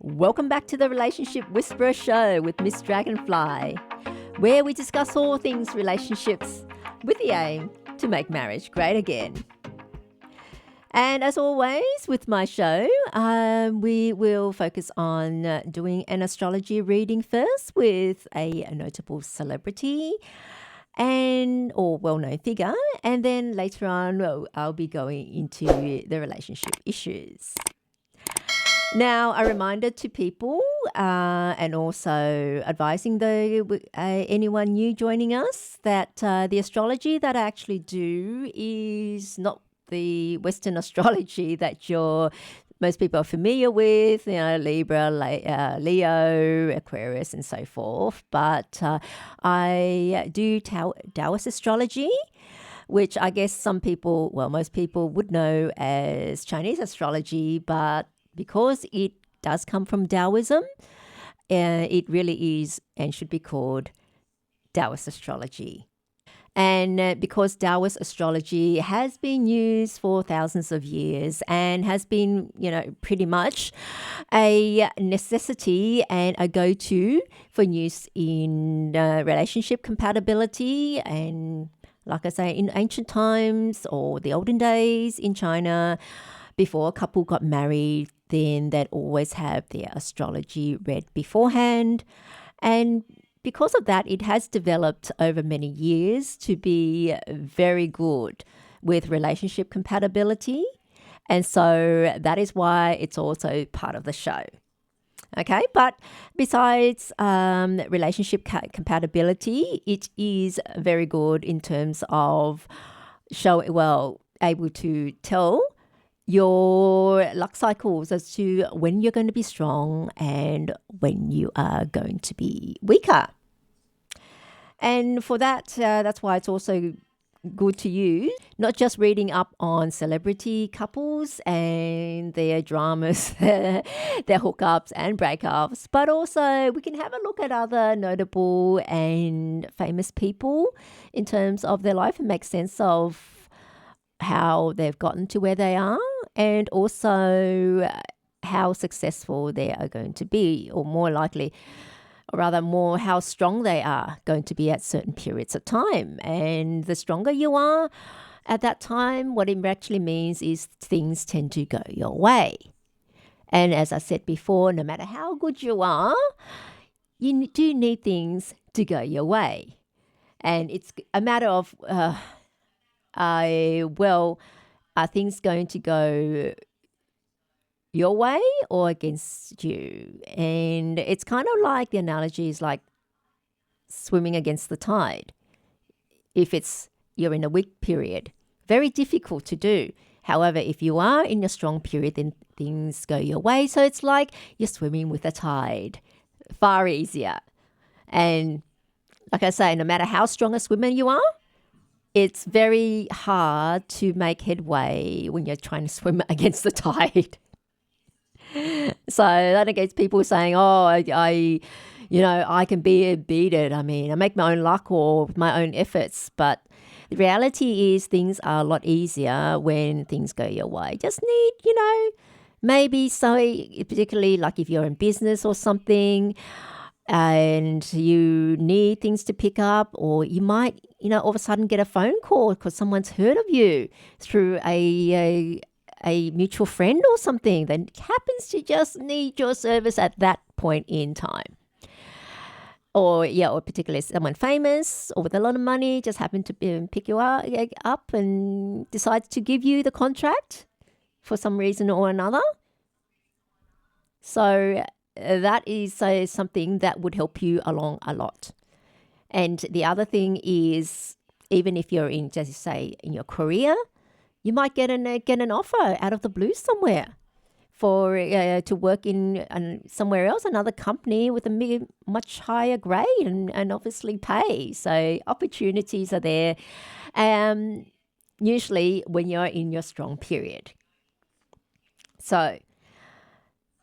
Welcome back to the Relationship Whisperer Show with Miss Dragonfly, where we discuss all things relationships with the aim to make marriage great again. And as always with my show, we will focus on doing an astrology reading first with a notable celebrity or well-known figure, and then later on I'll be going into the relationship issues. Now, a reminder to people and also advising anyone new joining us that the astrology that I actually do is not the Western astrology that most people are familiar with, Libra, Leo, Aquarius, and so forth. But I do Taoist astrology, which I guess most people would know as Chinese astrology, but because it does come from Taoism, it really is and should be called Taoist astrology. And because Taoist astrology has been used for thousands of years and has been, pretty much a necessity and a go-to for use in relationship compatibility, and like I say, in ancient times or the olden days in China, before a couple got married, then they'd always have their astrology read beforehand. And because of that, it has developed over many years to be very good with relationship compatibility. And so that is why it's also part of the show. Okay, but besides relationship compatibility, it is very good in terms of able to tell your luck cycles as to when you're going to be strong and when you are going to be weaker. And for that, that's why it's also good to use, not just reading up on celebrity couples and their dramas, their hookups and breakups, but also we can have a look at other notable and famous people in terms of their life and make sense of how they've gotten to where they are, and also how successful they are going to be, or more how strong they are going to be at certain periods of time. And the stronger you are at that time, what it actually means is things tend to go your way. And as I said before, no matter how good you are, you do need things to go your way. And it's a matter of are things going to go your way or against you? And it's kind of like, the analogy is like swimming against the tide. If you're in a weak period, very difficult to do. However, if you are in a strong period, then things go your way. So it's like you're swimming with the tide, far easier. And like I say, no matter how strong a swimmer you are, it's very hard to make headway when you're trying to swim against the tide. So that against people saying, I can beat it. I mean, I make my own luck or my own efforts. But the reality is things are a lot easier when things go your way. Just need, maybe particularly like if you're in business or something, and you need things to pick up, or you might, all of a sudden get a phone call because someone's heard of you through a mutual friend or something that happens to just need your service at that point in time. Or particularly someone famous or with a lot of money just happened to pick you up and decides to give you the contract for some reason or another. So that is something that would help you along a lot. And the other thing is, even if you're in, just say, in your career, you might get an offer out of the blue somewhere for to work in somewhere else, another company with a much higher grade and obviously pay. So opportunities are there, usually when you're in your strong period. So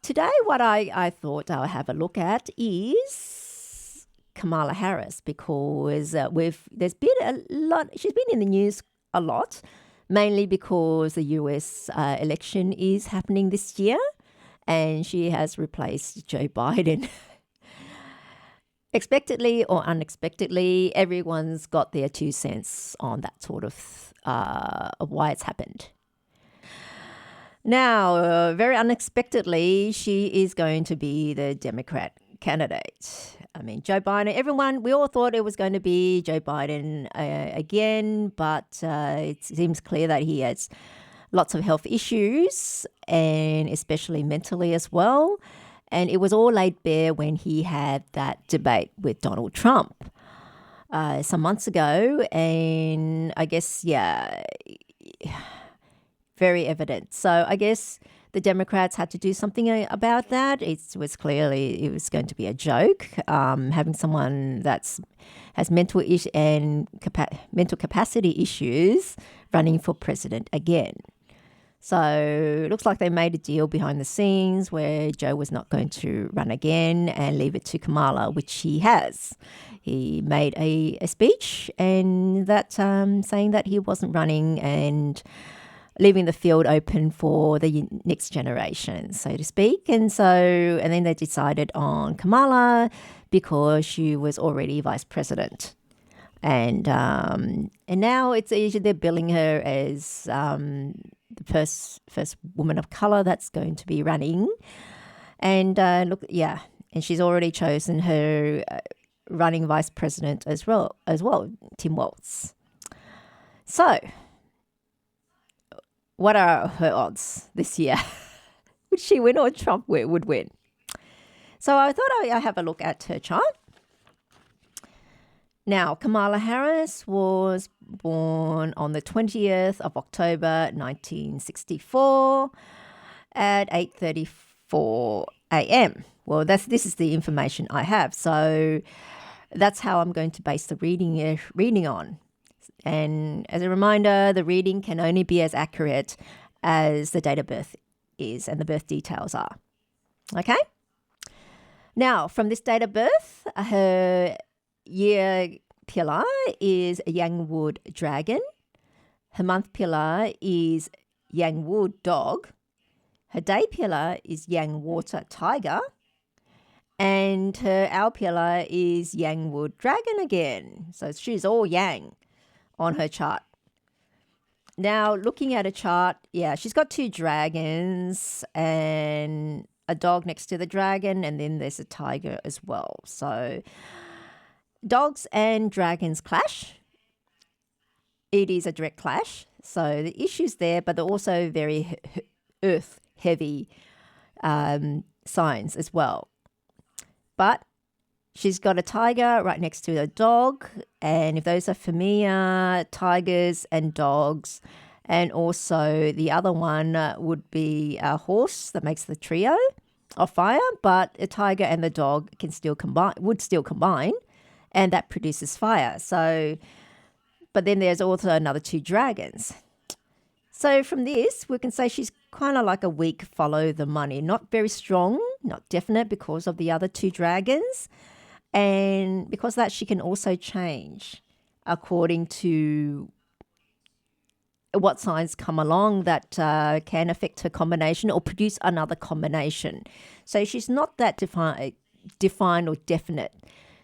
today, what I thought I'll have a look at is Kamala Harris, because there's been a lot. She's been in the news a lot, mainly because the US election is happening this year, and she has replaced Joe Biden. Expectedly or unexpectedly, everyone's got their 2 cents on that sort of why it's happened. Now, very unexpectedly, she is going to be the Democrat candidate. I mean, Joe Biden, we all thought it was going to be Joe Biden again, but it seems clear that he has lots of health issues, and especially mentally as well. And it was all laid bare when he had that debate with Donald Trump some months ago. And I guess, very evident. So I guess the Democrats had to do something about that. It was clearly it was going to be a joke. Having someone has mental capacity issues running for president again. So it looks like they made a deal behind the scenes where Joe was not going to run again and leave it to Kamala, which he has. He made a speech and that saying that he wasn't running and leaving the field open for the next generation, so to speak. And then they decided on Kamala because she was already vice president. And now they're billing her as the first woman of color that's going to be running. And and she's already chosen her running vice president as well, Tim Walz. So, what are her odds this year? Would she win or Trump would win? So I thought I'd have a look at her chart. Now, Kamala Harris was born on the 20th of October, 1964 at 8:34 a.m. Well, this is the information I have. So that's how I'm going to base the reading on. And as a reminder, the reading can only be as accurate as the date of birth is and the birth details are. Okay? Now, from this date of birth, her year pillar is Yangwood dragon. Her month pillar is Yangwood dog. Her day pillar is Yangwater tiger. And her hour pillar is Yangwood dragon again. So she's all yang on her chart. Now, looking at a chart, she's got 2 dragons and a dog next to the dragon, and then there's a tiger as well. So dogs and dragons clash. It is a direct clash. So the issues there, but they're also very earth-heavy signs as well. But she's got a tiger right next to a dog. And if those are familiar, tigers and dogs. And also the other one would be a horse that makes the trio of fire. But a tiger and the dog would still combine. And that produces fire. So, but then there's also another 2 dragons. So from this, we can say she's kind of like a weak follow the money. Not very strong, not definite because of the other 2 dragons. And because of that, she can also change according to what signs come along that can affect her combination or produce another combination. So she's not that defined or definite.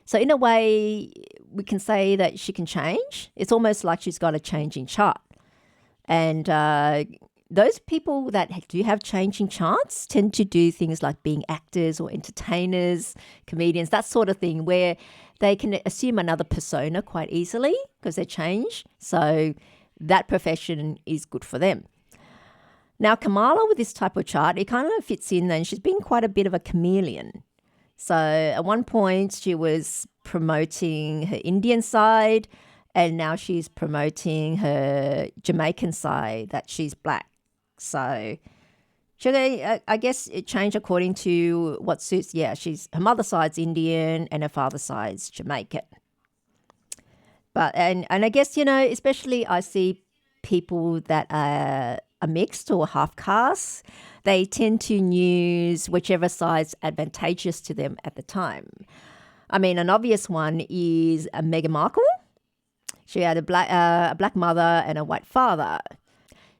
So in a way, we can say that she can change. It's almost like she's got a changing chart. And those people that do have changing charts tend to do things like being actors or entertainers, comedians, that sort of thing, where they can assume another persona quite easily because they change. So that profession is good for them. Now, Kamala, with this type of chart, it kind of fits in, and she's been quite a bit of a chameleon. So at one point, she was promoting her Indian side, and now she's promoting her Jamaican side, that she's black. So I guess it changed according to what suits. Her mother's side's Indian and her father's side's Jamaican. But and I guess, especially I see people that are mixed or half caste, they tend to use whichever side's advantageous to them at the time. I mean, an obvious one is Meghan Markle. She had a black mother and a white father.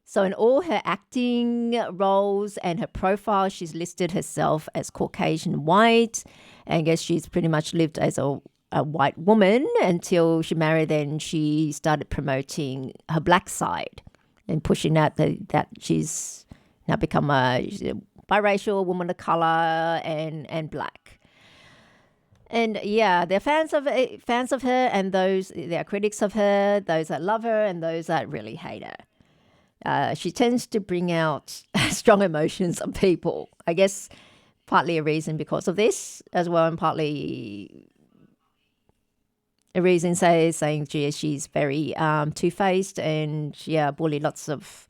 So in all her acting roles and her profile, she's listed herself as Caucasian white. And I guess she's pretty much lived as a white woman until she married. Then she started promoting her black side and pushing out that she's now become she's a biracial woman of color and black. And yeah, they're fans of her, and they're critics of her, those that love her and those that really hate her. She tends to bring out strong emotions on people. I guess partly a reason because of this as well, and partly a reason saying she's very two-faced and bully lots of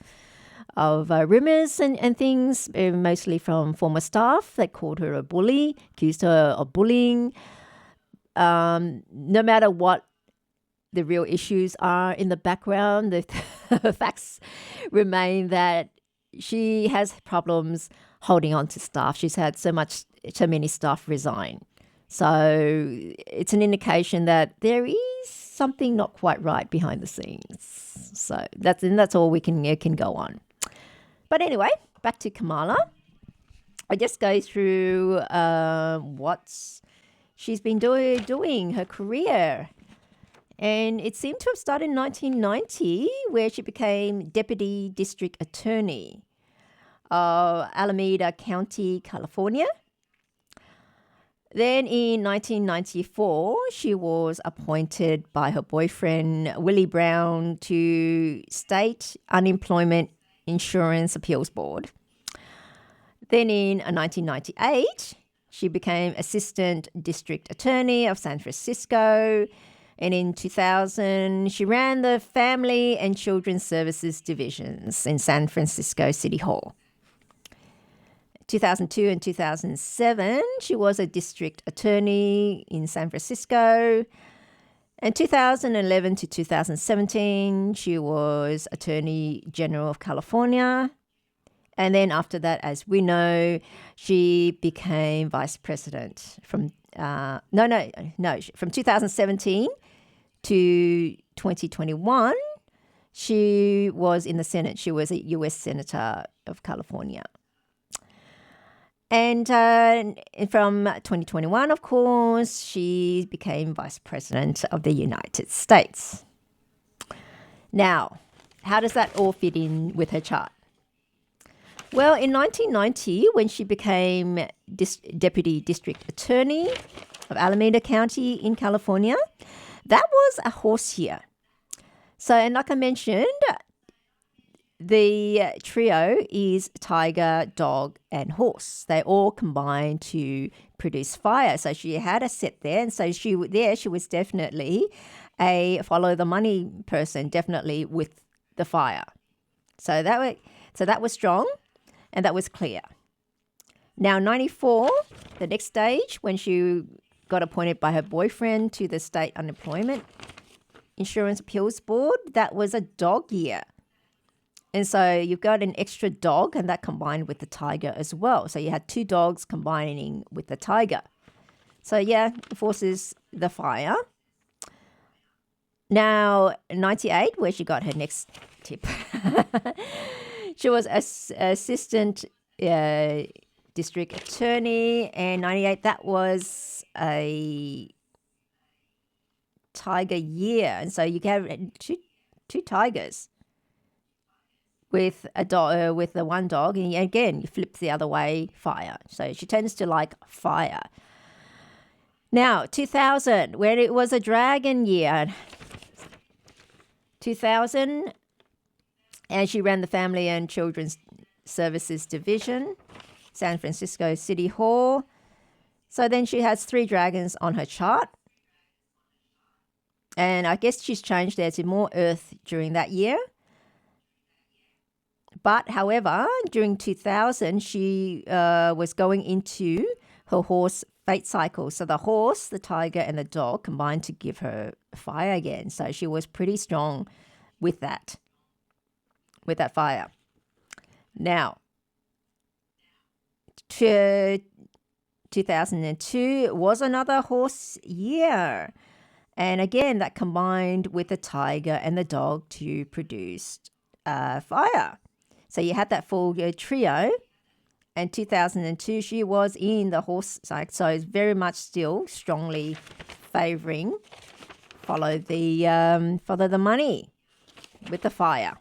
rumors and things, mostly from former staff that called her a bully, accused her of bullying. No matter what the real issues are in the background, the facts remain that she has problems holding on to staff. She's had so many staff resign. So it's an indication that there is something not quite right behind the scenes. So that's all we can go on. But anyway, back to Kamala. I just go through what she's been doing, her career. And it seemed to have started in 1990, where she became Deputy District Attorney of Alameda County, California. Then in 1994, she was appointed by her boyfriend, Willie Brown, to State Unemployment Insurance Appeals Board. Then in 1998, she became Assistant District Attorney of San Francisco. And in 2000, she ran the Family and Children's Services Divisions in San Francisco City Hall. 2002 and 2007, she was a district attorney in San Francisco. And 2011 to 2017, she was Attorney General of California. And then after that, as we know, she became Vice President from from 2017 to 2021. She was in the Senate. She was a U.S. Senator of California. And from 2021, of course, she became Vice President of the United States. Now, how does that all fit in with her chart? Well, in 1990, when she became Deputy District Attorney of Alameda County in California, that was a horse year. So, and like I mentioned, the trio is tiger, dog, and horse. They all combine to produce fire. So she had a set there, and so she was definitely a follow the money person, definitely with the fire. So that was strong, and that was clear. Now, 94, the next stage, when she got appointed by her boyfriend to the State Unemployment Insurance Appeals Board, that was a dog year. And so you've got an extra dog, and that combined with the tiger as well. So you had two dogs combining with the tiger. So yeah, it forces the fire. Now, 98, where she got her next tip. She was assistant district attorney, and 98, that was a tiger year. And so you have two tigers with a dog, with the one dog, and again you flip the other way, fire. So she tends to like fire. Now 2000, when it was a dragon year, 2000, and she ran the Family and Children's Services Division, San Francisco City Hall. So then she has 3 dragons on her chart, and I guess she's changed there to more earth during that year. But however, during 2000, she was going into her horse fate cycle. So the horse, the tiger, and the dog combined to give her fire again. So she was pretty strong with that fire. Now, 2002 was another horse year. And again, that combined with the tiger and the dog to produce fire. So you had that full trio. And 2002, she was in the horse side. So it's very much still strongly favouring follow the money with the fire.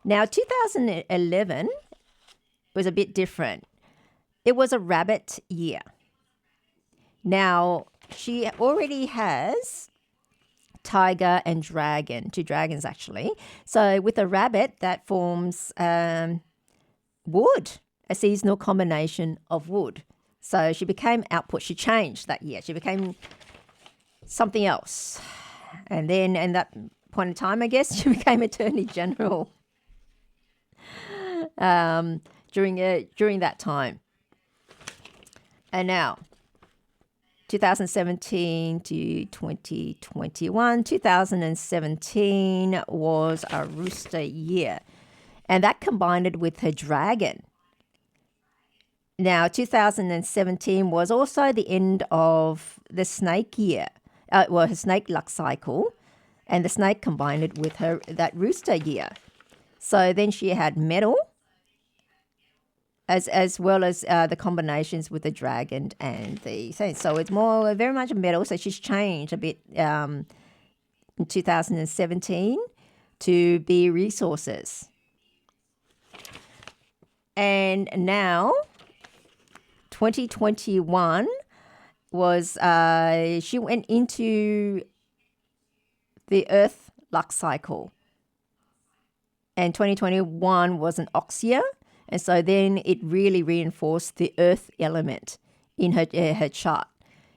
Now, 2011 was a bit different. It was a rabbit year. Now, she already has tiger and dragon, 2 dragons actually. So with a rabbit, that forms wood, a seasonal combination of wood. So she became output. She changed that year. She became something else. And then in that point in time, I guess, she became Attorney General during that time. And now, 2017 to 2021. 2017 was a rooster year. And that combined it with her dragon. Now, 2017 was also the end of the snake year. Her snake luck cycle. And the snake combined it with that rooster year. So then she had metal, as well as the combinations with the dragon and the thing. So it's very much metal. So she's changed a bit in 2017 to be resources. And now, 2021 was, she went into the Earth luck cycle. And 2021 was an ox year. And so then it really reinforced the earth element in her chart.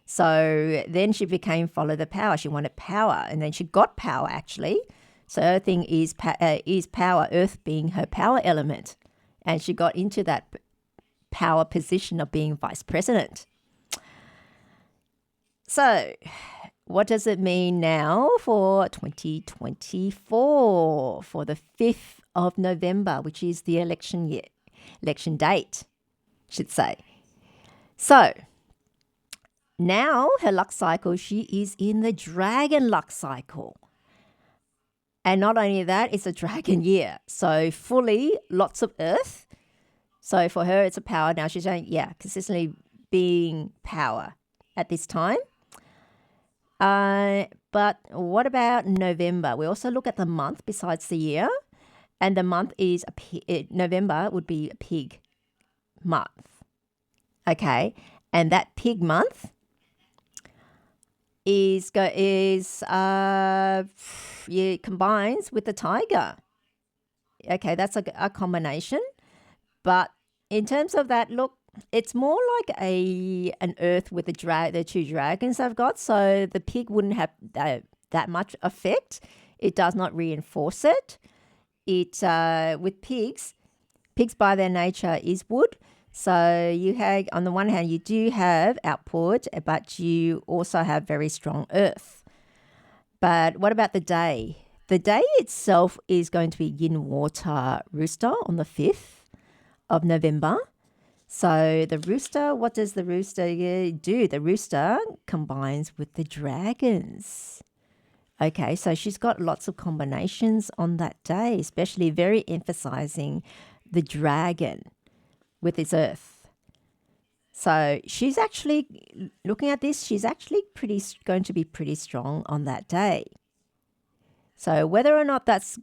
So then she became follow the power. She wanted power. And then she got power, actually. So her thing is power, earth being her power element. And she got into that power position of being vice president. So what does it mean now for 2024, for the 5th of November, which is the election date, should say. So now her luck cycle, she is in the dragon luck cycle. And not only that, it's a dragon year. So fully lots of earth. So for her, it's a power. Now she's saying, consistently being power at this time. But what about November? We also look at the month besides the year. And the month is November would be a pig month. Okay. And that pig month combines with the tiger. Okay, that's a combination. But in terms of that, look, it's more like an earth with the 2 dragons I've got. So the pig wouldn't have that much effect. It does not reinforce it. With pigs by their nature is wood. So you have, on the one hand, you do have output, but you also have very strong earth. But what about the day? The day itself is going to be yin water rooster on the 5th of November. So the rooster, what does the rooster do? The rooster combines with the dragons. Okay, so she's got lots of combinations on that day, especially very emphasizing the dragon with its earth. So she's actually, looking at this, she's actually going to be pretty strong on that day. So whether or not that's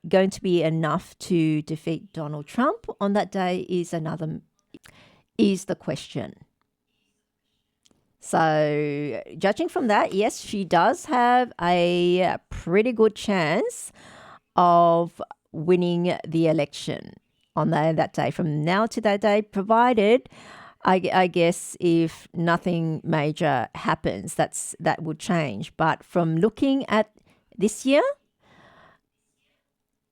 going to be enough to defeat Donald Trump on that day is the question. So judging from that, yes, she does have a pretty good chance of winning the election on that day, from now to that day, provided, I guess, if nothing major happens, that would change. But from looking at this year,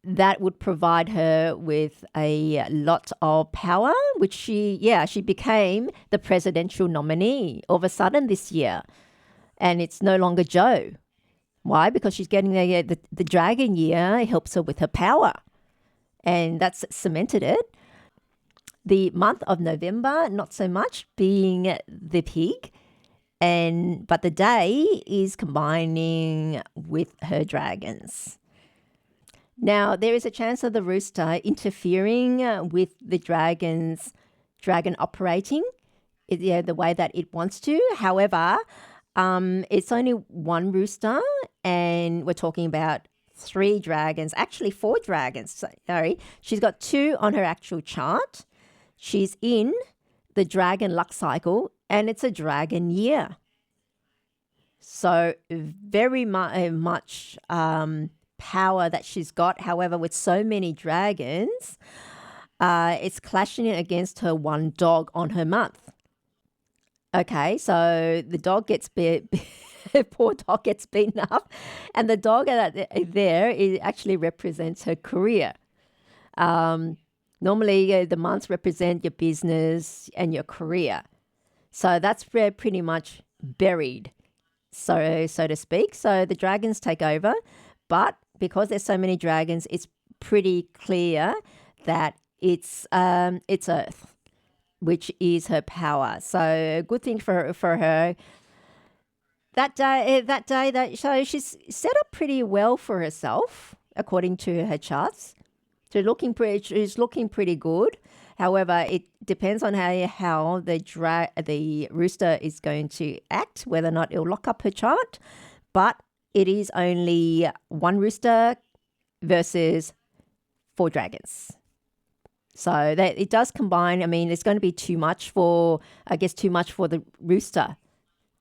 that would provide her with a lot of power, which she became the presidential nominee all of a sudden this year. And it's no longer Joe. Why? Because she's getting the dragon year helps her with her power. And that's cemented it. The month of November, not so much, being the pig. But the day is combining with her dragons. Now, there is a chance of the rooster interfering with the dragon operating the way that it wants to. However, it's only one rooster, and we're talking about 3 dragons, actually 4 dragons. Sorry, she's got 2 on her actual chart. She's in the dragon luck cycle, and it's a dragon year. So very much power that she's got. However, with so many dragons, it's clashing against her one dog on her month. Okay, so the dog gets poor dog gets beaten up, and the dog there actually represents her career. Normally, the months represent your business and your career, so that's pretty much buried, so to speak. So the dragons take over, but because there's so many dragons, it's pretty clear that it's Earth, which is her power. So good thing for her. That day, so she's set up pretty well for herself according to her charts. She's looking pretty good. However, it depends on how the rooster is going to act, whether or not it'll lock up her chart. But it is only one rooster versus 4 dragons. So that it does combine. I mean, it's going to be too much for the rooster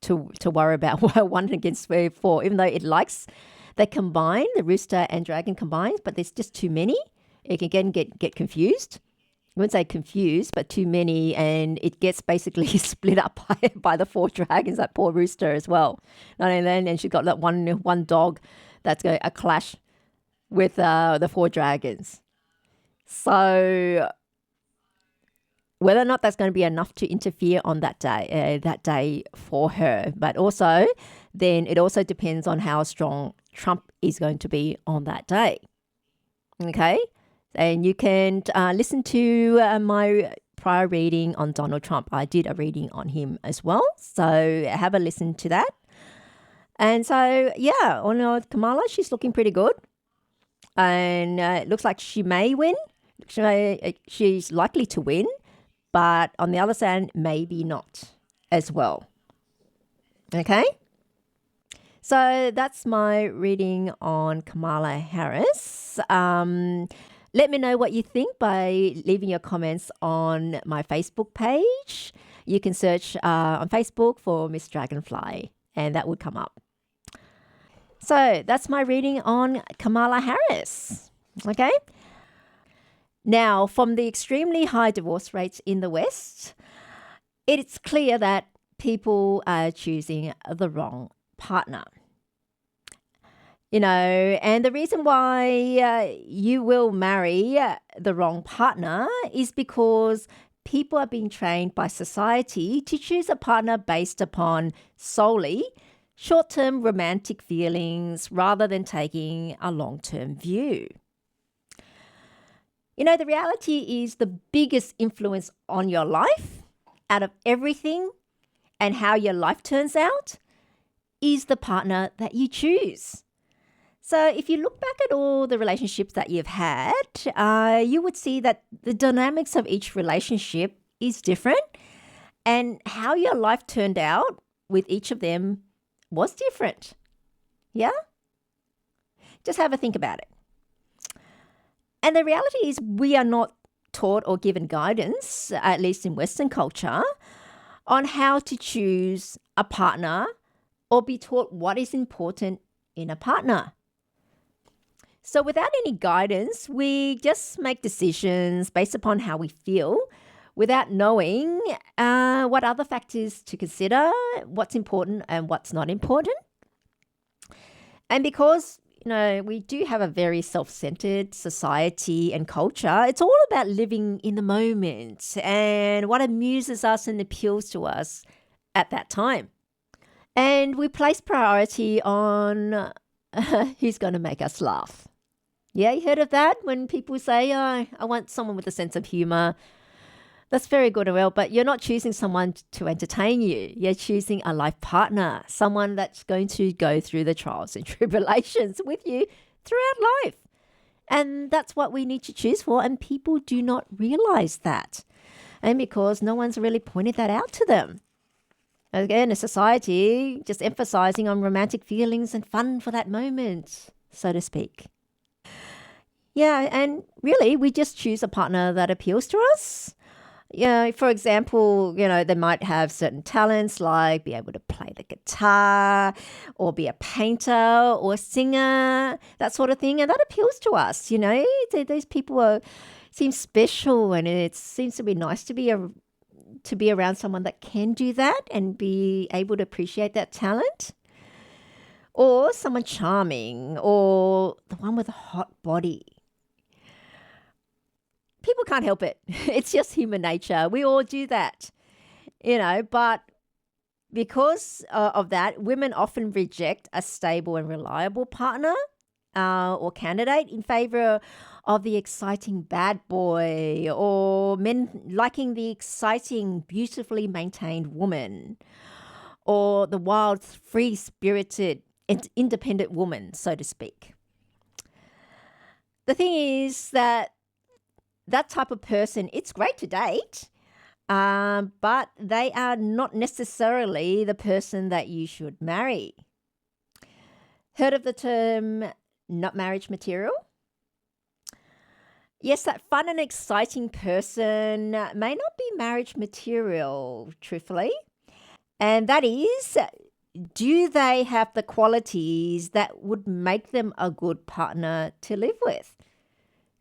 to worry about 1 against 4, even though they combine, the rooster and dragon combines, but there's just too many. It can again get confused. I wouldn't say confused, but too many, and it gets basically split up by the 4 dragons, that poor rooster as well. Not only then, and she's got that one dog that's going a clash with the 4 dragons. So whether or not that's going to be enough to interfere on that day for her, but also then it also depends on how strong Trump is going to be on that day. Okay, and you can listen to my prior reading on Donald Trump. I did a reading on him as well, so have a listen to that. And so yeah, on Kamala, she's looking pretty good, and it looks like she may win. She's likely to win, but on the other side, maybe not as well. Okay? So that's my reading on Kamala Harris. Let me know what you think by leaving your comments on my Facebook page. You can search on Facebook for Miss Dragonfly, and that would come up. So that's my reading on Kamala Harris. Okay? Now, from the extremely high divorce rates in the West, it's clear that people are choosing the wrong partner. And the reason why you will marry the wrong partner is because people are being trained by society to choose a partner based upon solely short-term romantic feelings rather than taking a long-term view. The reality is the biggest influence on your life out of everything and how your life turns out is the partner that you choose. So if you look back at all the relationships that you've had, you would see that the dynamics of each relationship is different, and how your life turned out with each of them was different. Yeah? Just have a think about it. And the reality is we are not taught or given guidance, at least in Western culture, on how to choose a partner or be taught what is important in a partner. So without any guidance, we just make decisions based upon how we feel without knowing what other factors to consider, what's important and what's not important. And because we do have a very self-centered society and culture, it's all about living in the moment and what amuses us and appeals to us at that time. And we place priority on who's going to make us laugh. Yeah, you heard of that? When people say, I want someone with a sense of humor. That's very good and well, but you're not choosing someone to entertain you. You're choosing a life partner, someone that's going to go through the trials and tribulations with you throughout life. And that's what we need to choose for. And people do not realize that. And because no one's really pointed that out to them. Again, a society just emphasizing on romantic feelings and fun for that moment, so to speak. Yeah, and really, we just choose a partner that appeals to us. Yeah, for example, they might have certain talents like be able to play the guitar or be a painter or a singer, that sort of thing. And that appeals to us, These people seem special, and it seems to be nice to be around someone that can do that and be able to appreciate that talent. Or someone charming, or the one with a hot body. People can't help it. It's just human nature. We all do that, but because of that, women often reject a stable and reliable partner or candidate in favor of the exciting bad boy, or men liking the exciting, beautifully maintained woman, or the wild, free-spirited, independent woman, so to speak. The thing is that type of person, it's great to date, but they are not necessarily the person that you should marry. Heard of the term not marriage material? Yes, that fun and exciting person may not be marriage material, truthfully. And that is, do they have the qualities that would make them a good partner to live with?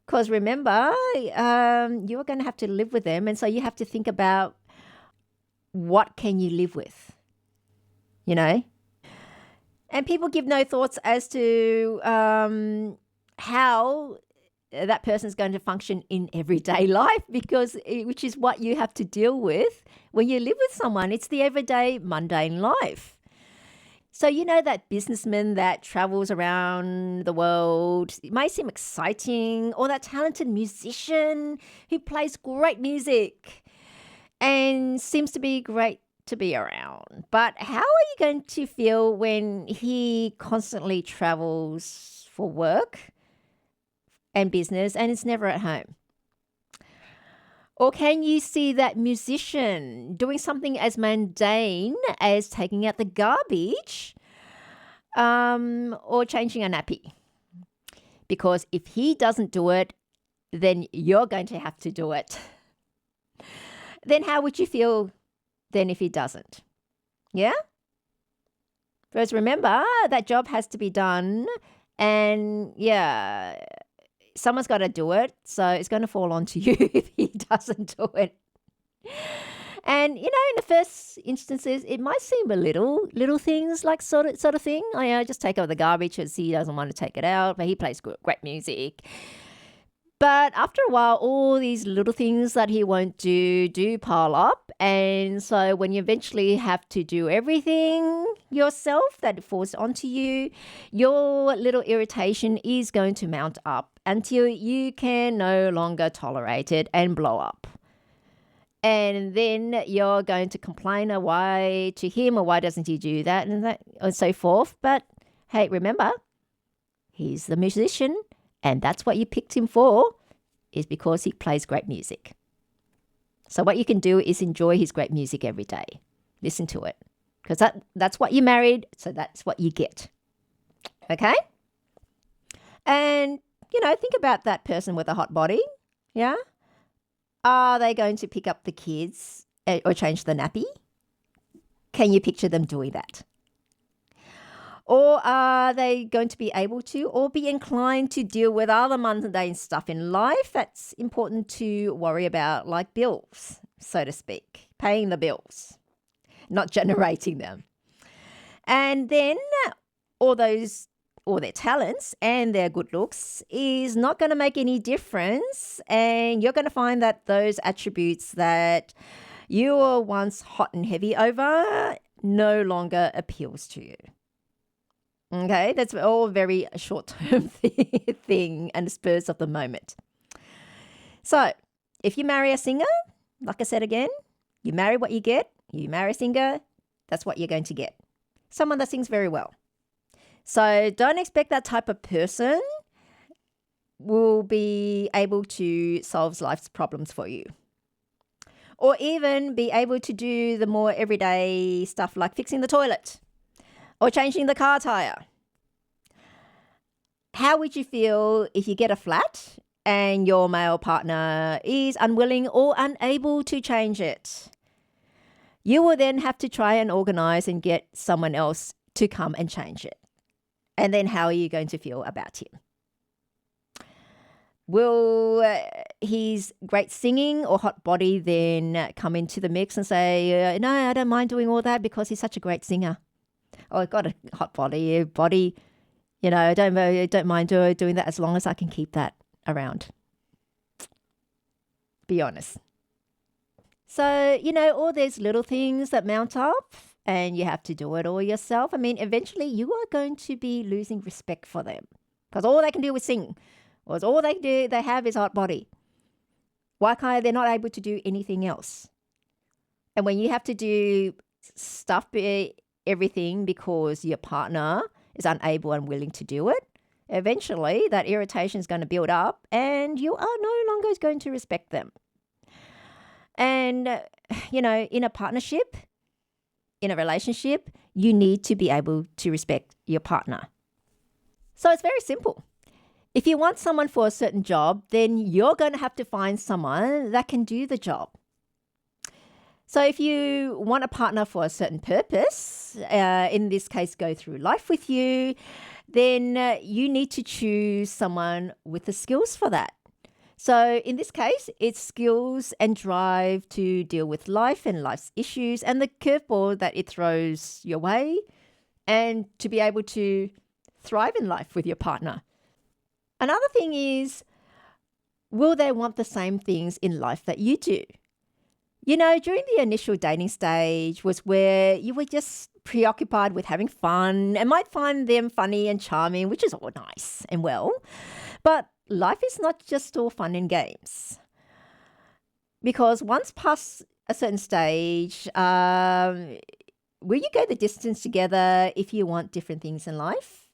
Because remember, you're going to have to live with them. And so you have to think about what can you live with, And people give no thoughts as to how that person's going to function in everyday life, which is what you have to deal with when you live with someone. It's the everyday mundane life. So that businessman that travels around the world, it may seem exciting, or that talented musician who plays great music and seems to be great to be around. But how are you going to feel when he constantly travels for work and business and is never at home? Or can you see that musician doing something as mundane as taking out the garbage or changing a nappy? Because if he doesn't do it, then you're going to have to do it. Then how would you feel then if he doesn't? Yeah? Because remember, that job has to be done, and someone's got to do it, so it's going to fall onto you if he doesn't do it. And in the first instances, it might seem a little things like sort of thing. Just take out the garbage because he doesn't want to take it out, but he plays great music. But after a while, all these little things that he won't do pile up. And so when you eventually have to do everything yourself that falls onto you, your little irritation is going to mount up until you can no longer tolerate it and blow up. And then you're going to complain why to him, or why doesn't he do that, and so forth. But hey, remember, he's the musician. And that's what you picked him for, is because he plays great music. So what you can do is enjoy his great music every day. Listen to it. Because that's what you married, so that's what you get. Okay? And, think about that person with a hot body. Yeah? Are they going to pick up the kids or change the nappy? Can you picture them doing that? Or are they going to be able to, or be inclined to deal with other mundane stuff in life that's important to worry about, like bills, so to speak, paying the bills, not generating them? And then all their talents and their good looks is not going to make any difference. And you're going to find that those attributes that you were once hot and heavy over no longer appeals to you. Okay, that's all very short-term thing and spurs of the moment. So if you marry a singer, like I said again, you marry what you get. You marry a singer, that's what you're going to get. Someone that sings very well. So don't expect that type of person will be able to solve life's problems for you. Or even be able to do the more everyday stuff like fixing the toilet or changing the car tire. How would you feel if you get a flat and your male partner is unwilling or unable to change it? You will then have to try and organize and get someone else to come and change it. And then how are you going to feel about him? Will his great singing or hot body then come into the mix and say, no, I don't mind doing all that because he's such a great singer. Oh, I've got a hot body, I don't mind doing that as long as I can keep that around. Be honest. So, all these little things that mount up and you have to do it all yourself. I mean, eventually you are going to be losing respect for them because all they can do is sing. Or all they have is hot body. Why can't they're not able to do anything else? And when you have to do stuff, everything because your partner is unable and willing to do it, eventually that irritation is going to build up and you are no longer going to respect them. And, in a partnership, in a relationship, you need to be able to respect your partner. So it's very simple. If you want someone for a certain job, then you're going to have to find someone that can do the job. So if you want a partner for a certain purpose, in this case, go through life with you, then you need to choose someone with the skills for that. So in this case, it's skills and drive to deal with life and life's issues and the curveball that it throws your way and to be able to thrive in life with your partner. Another thing is, will they want the same things in life that you do? During the initial dating stage was where you were just preoccupied with having fun and might find them funny and charming, which is all nice and well. But life is not just all fun and games. Because once past a certain stage, will you go the distance together if you want different things in life?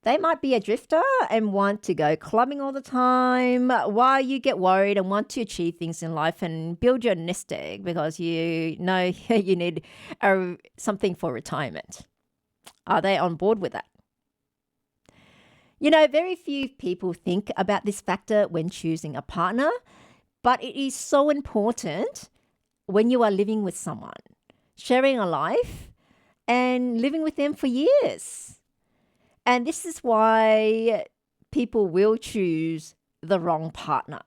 They might be a drifter and want to go clubbing all the time while you get worried and want to achieve things in life and build your nest egg because you know you need something for retirement. Are they on board with that? Very few people think about this factor when choosing a partner, but it is so important when you are living with someone, sharing a life and living with them for years. And this is why people will choose the wrong partner.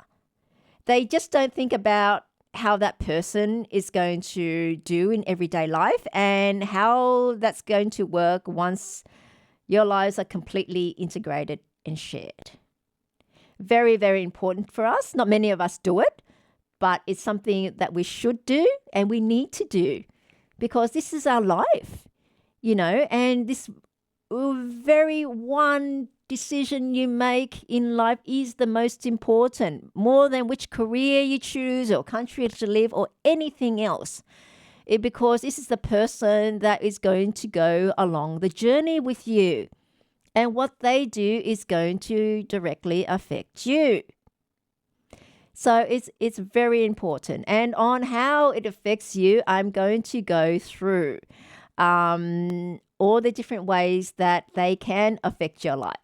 They just don't think about how that person is going to do in everyday life and how that's going to work once your lives are completely integrated and shared. Very, very important for us. Not many of us do it, but it's something that we should do and we need to do because this is our life, and this very one decision you make in life is the most important, more than which career you choose or country to live or anything else. Because this is the person that is going to go along the journey with you. And what they do is going to directly affect you. So it's very important. And on how it affects you, I'm going to go through all the different ways that they can affect your life.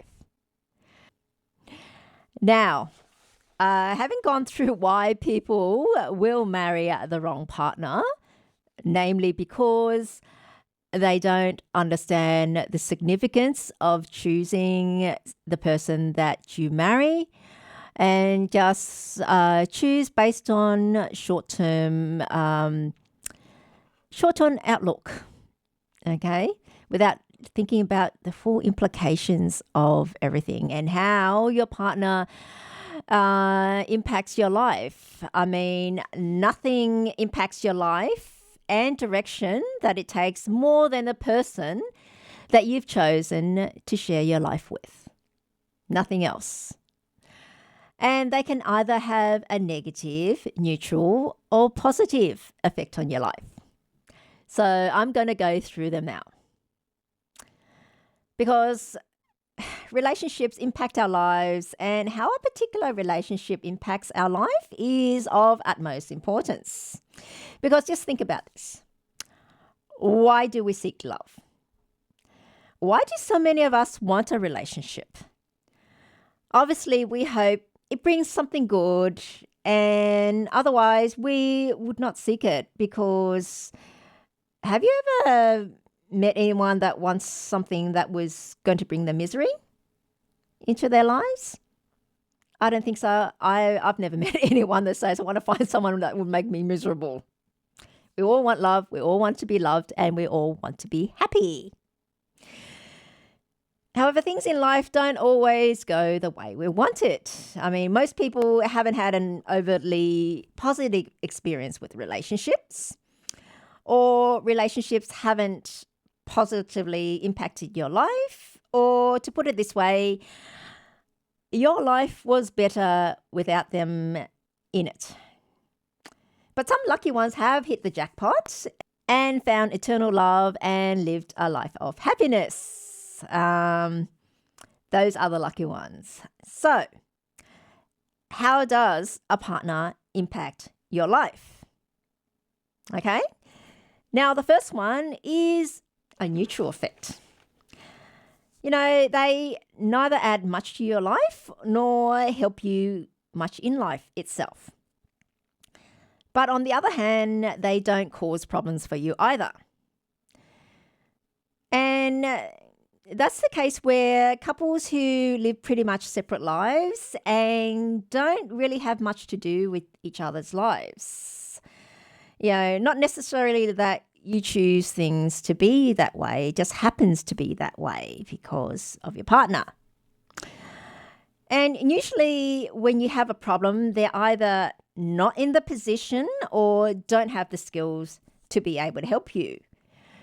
Now, having gone through why people will marry the wrong partner, namely because they don't understand the significance of choosing the person that you marry and just choose based on short-term outlook, okay? Without thinking about the full implications of everything and how your partner impacts your life. I mean, nothing impacts your life and direction that it takes more than the person that you've chosen to share your life with. Nothing else. And they can either have a negative, neutral, or positive effect on your life. So I'm going to go through them now. Because relationships impact our lives, and how a particular relationship impacts our life is of utmost importance. Because just think about this. Why do we seek love? Why do so many of us want a relationship? Obviously, we hope it brings something good, and otherwise we would not seek it. Because have you ever met anyone that wants something that was going to bring them misery into their lives? I don't think so. I've never met anyone that says, I want to find someone that would make me miserable. We all want love, we all want to be loved, and we all want to be happy. However, things in life don't always go the way we want it. I mean, most people haven't had an overtly positive experience with relationships, or relationships haven't positively impacted your life, or to put it this way, your life was better without them in it. But some lucky ones have hit the jackpot and found eternal love and lived a life of happiness. Those are the lucky ones. So, how does a partner impact your life? Okay. Now, the first one is a neutral effect. You know, they neither add much to your life nor help you much in life itself. But on the other hand, they don't cause problems for you either. And that's the case where couples who live pretty much separate lives and don't really have much to do with each other's lives. You know, not necessarily that you choose things to be that way, it just happens to be that way because of your partner. And usually when you have a problem, they're either not in the position or don't have the skills to be able to help you.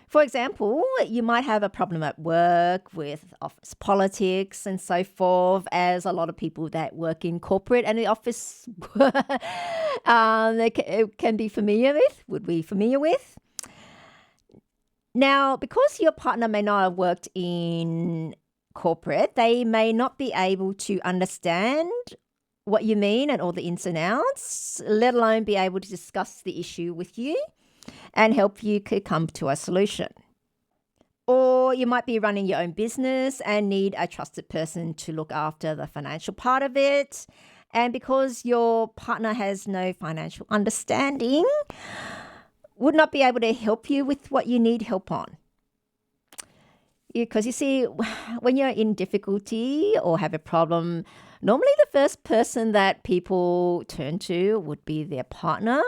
For example, you might have a problem at work with office politics and so forth, as a lot of people that work in corporate and the office can be would be familiar with. Now, because your partner may not have worked in corporate, they may not be able to understand what you mean and all the ins and outs, let alone be able to discuss the issue with you and help you come to a solution. Or you might be running your own business and need a trusted person to look after the financial part of it. And because your partner has no financial understanding, would not be able to help you with what you need help on. Because you see, when you're in difficulty or have a problem, normally the first person that people turn to would be their partner.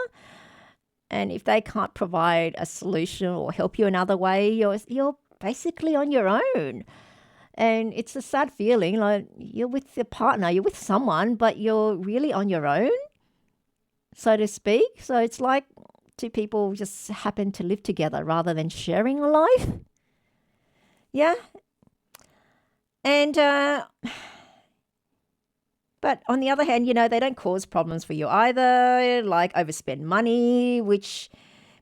And if they can't provide a solution or help you another way, you're basically on your own. And it's a sad feeling, like you're with your partner, you're with someone, but you're really on your own, so to speak. So it's like two people just happen to live together rather than sharing a life. Yeah. And but on the other hand, you know, they don't cause problems for you either, like overspend money, which,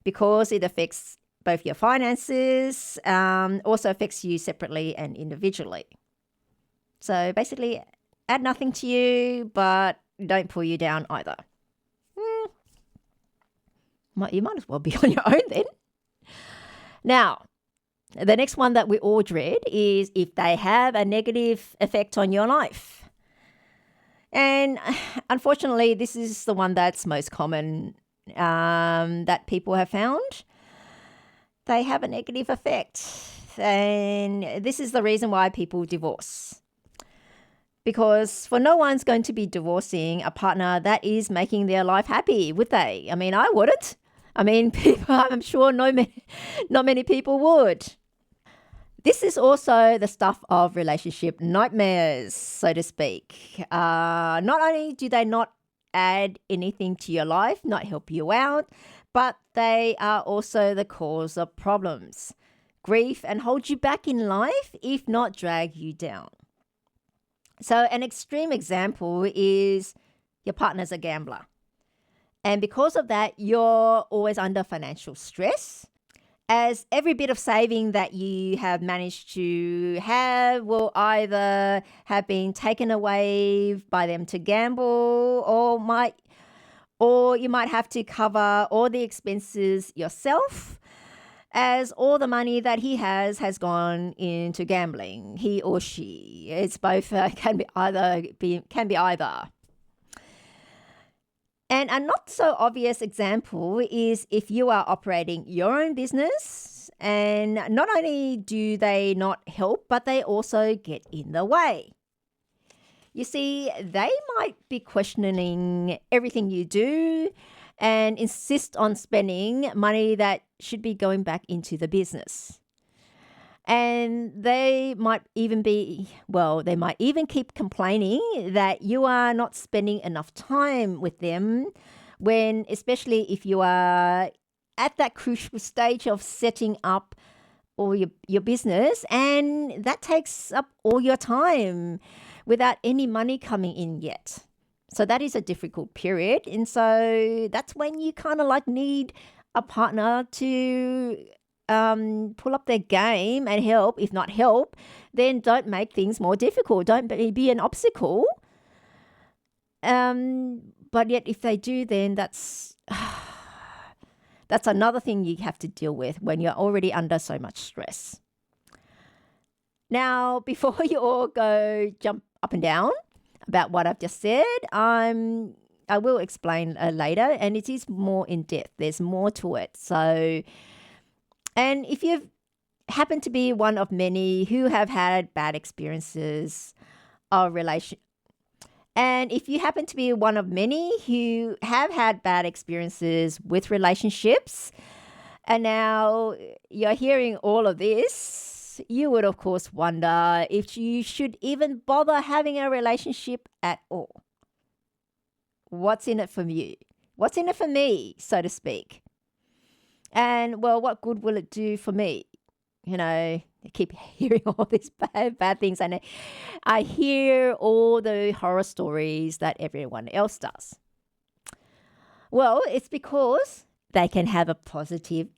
because it affects both your finances, also affects you separately and individually. So basically, add nothing to you, but don't pull you down either. You might as well be on your own then. Now, the next one that we all dread is if they have a negative effect on your life. And unfortunately, this is the one that's most common that people have found. They have a negative effect. And this is the reason why people divorce. Because for no one's going to be divorcing a partner that is making their life happy, would they? I mean, I wouldn't. I mean, I'm sure not many people would. This is also the stuff of relationship nightmares, so to speak. Not only do they not add anything to your life, not help you out, but they are also the cause of problems, grief, and hold you back in life, if not drag you down. So an extreme example is your partner's a gambler. And because of that, you're always under financial stress. as every bit of saving that you have managed to have will either have been taken away by them to gamble, or you might have to cover all the expenses yourself, as all the money that he has gone into gambling. He or she, it's both, can be either. And a not so obvious example is if you are operating your own business, and not only do they not help, but they also get in the way. You see, they might be questioning everything you do and insist on spending money that should be going back into the business. And they might even keep complaining that you are not spending enough time with them, when, especially if you are at that crucial stage of setting up all your business, and that takes up all your time without any money coming in yet. So that is a difficult period. And so that's when you kind of like need a partner to pull up their game and help. If not help, then don't make things more difficult. Don't be an obstacle. But yet if they do, then that's another thing you have to deal with when you're already under so much stress. Now, before you all go jump up and down about what I've just said, I will explain later, and it is more in depth. There's more to it. So, and if you've happened to be one of many who have had bad experiences of and if you happen to be one of many who have had bad experiences with relationships, and now you're hearing all of this, you would, of course, wonder if you should even bother having a relationship at all. What's in it for you? What's in it for me, so to speak? And, well, what good will it do for me? You know, I keep hearing all these bad things, and I hear all the horror stories that everyone else does. Well, it's because they can have a positive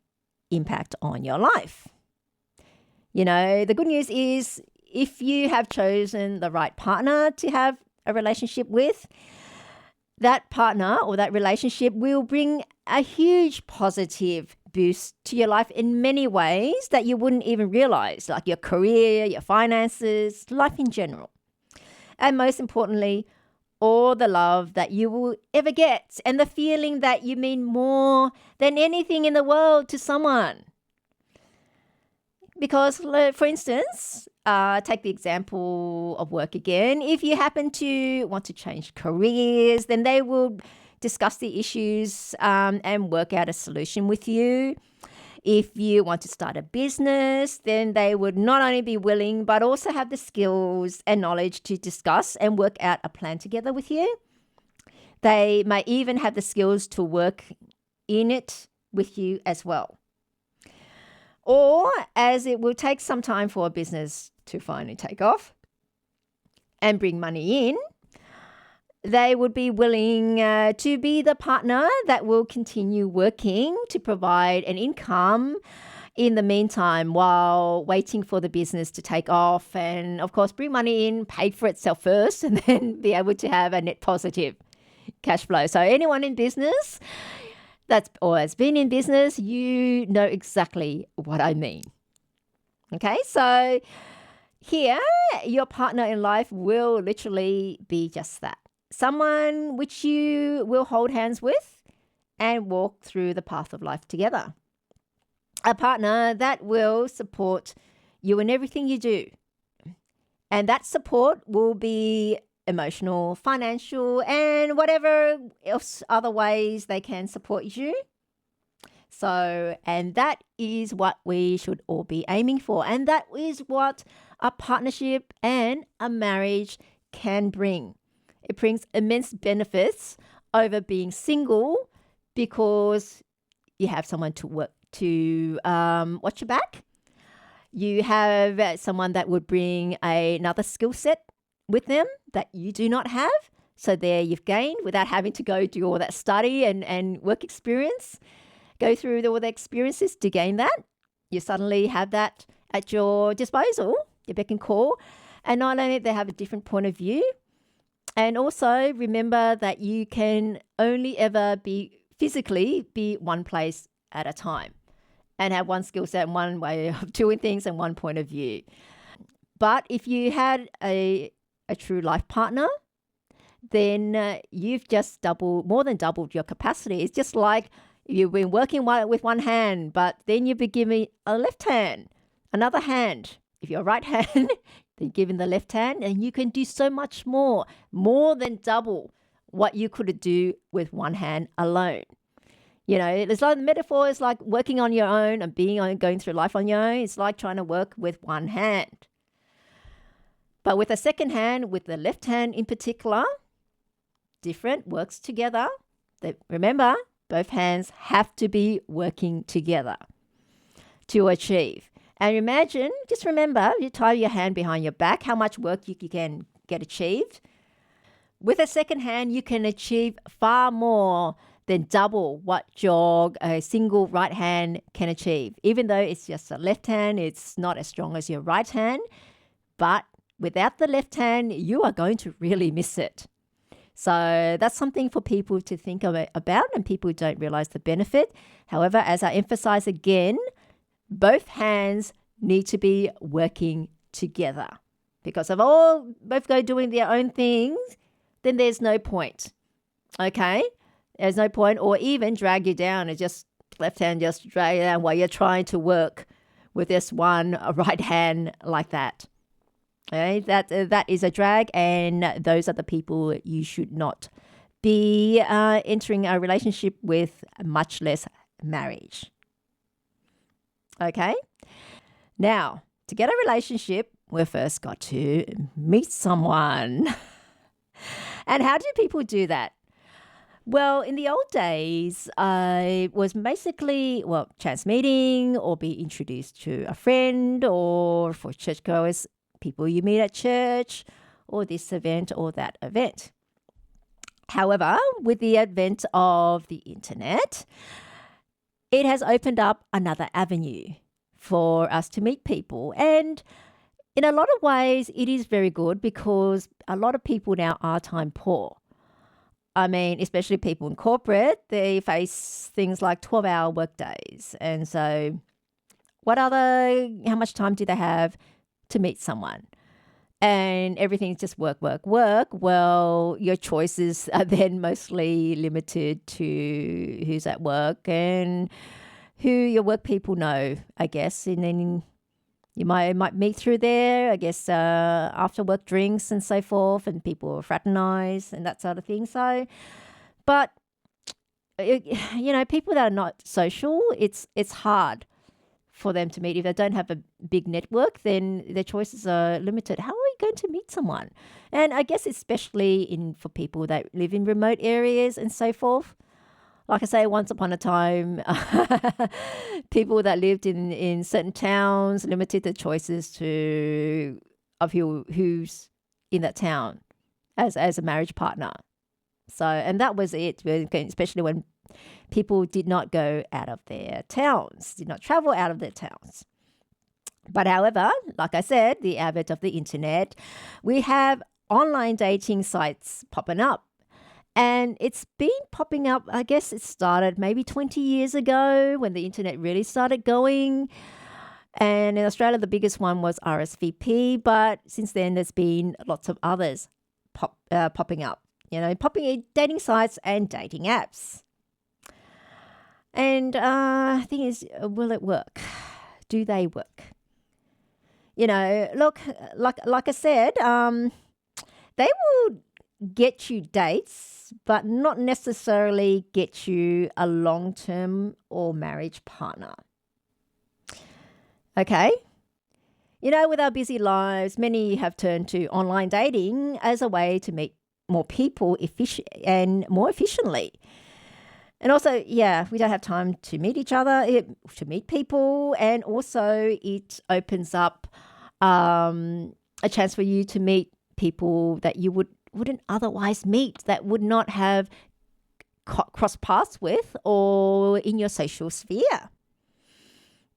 impact on your life. You know, the good news is if you have chosen the right partner to have a relationship with, that partner or that relationship will bring a huge positive boost to your life in many ways that you wouldn't even realize, like your career, your finances, life in general. And most importantly, all the love that you will ever get, and the feeling that you mean more than anything in the world to someone. Because, for instance, take the example of work again. If you happen to want to change careers, then they will discuss the issues and work out a solution with you. If you want to start a business, then they would not only be willing, but also have the skills and knowledge to discuss and work out a plan together with you. They may even have the skills to work in it with you as well. Or, as it will take some time for a business to finally take off and bring money in, they would be willing to be the partner that will continue working to provide an income in the meantime while waiting for the business to take off, and, of course, bring money in, pay for itself first, and then be able to have a net positive cash flow. So anyone in business has been in business, you know exactly what I mean. Okay, so here, your partner in life will literally be just that. Someone which you will hold hands with and walk through the path of life together. A partner that will support you in everything you do. And that support will be emotional, financial, and whatever else other ways they can support you. So, and that is what we should all be aiming for. And that is what a partnership and a marriage can bring. It brings immense benefits over being single, because you have someone to watch your back. You have someone that would bring another skill set with them that you do not have. So there you've gained without having to go do all that study and work experience. Go through all the experiences to gain that. You suddenly have that at your disposal, your beck and call. And not only they have a different point of view, and also remember that you can only ever physically be one place at a time and have one skill set and one way of doing things and one point of view. But if you had a true life partner, then you've just more than doubled your capacity. It's just like you've been working with one hand, but then you'll be given a left hand, another hand. If you're right hand, then given the left hand, and you can do so much more than double what you could do with one hand alone. It's like the metaphor is like working on your own and going through life on your own. It's like trying to work with one hand. But with a second hand, with the left hand in particular, different, works together. Remember, both hands have to be working together to achieve. And just remember, you tie your hand behind your back, how much work you can get achieved. With a second hand, you can achieve far more than double what your single right hand can achieve. Even though it's just a left hand, it's not as strong as your right hand. But without the left hand, you are going to really miss it. So that's something for people to think about, and people don't realize the benefit. However, as I emphasize again, both hands need to be working together. Because if both go doing their own things, then there's no point. Okay? There's no point, or even drag you down and just left hand just drag you down while you're trying to work with this one right hand like that. Okay? That is a drag, and those are the people you should not be entering a relationship with, much less marriage. Okay? Now, to get a relationship, we first got to meet someone. And how do people do that? Well, in the old days, it was basically, chance meeting or be introduced to a friend, or for churchgoers, people you meet at church, or this event or that event. However, with the advent of the internet, it has opened up another avenue for us to meet people. And in a lot of ways, it is very good because a lot of people now are time poor. I mean, especially people in corporate, they face things like 12-hour workdays. And so how much time do they have to meet someone? And everything's just work, work, work. Well, your choices are then mostly limited to who's at work and who your work people know, I guess. And then you might meet through there, I guess, after work drinks and so forth, and people fraternize and that sort of thing. So, but, people that are not social, it's hard for them to meet. If they don't have a big network, then their choices are limited. How are we going to meet someone? And I guess especially for people that live in remote areas and so forth. Like I say, once upon a time, people that lived in certain towns limited the choices of who's in that town as a marriage partner. So, and that was it, especially when people did not go out of their towns, did not travel out of their towns. But however, like I said, the advent of the internet, we have online dating sites popping up. And it's been popping up, I guess it started maybe 20 years ago when the internet really started going. And in Australia, the biggest one was RSVP. But since then, there's been lots of others popping up, dating sites and dating apps. And the thing is, will it work? Do they work? Look, like I said, they will get you dates, but not necessarily get you a long-term or marriage partner. Okay? With our busy lives, many have turned to online dating as a way to meet more people more efficiently. And also, we don't have time to meet each other, to meet people. And also it opens up a chance for you to meet people that you wouldn't otherwise meet, that would not have crossed paths with or in your social sphere.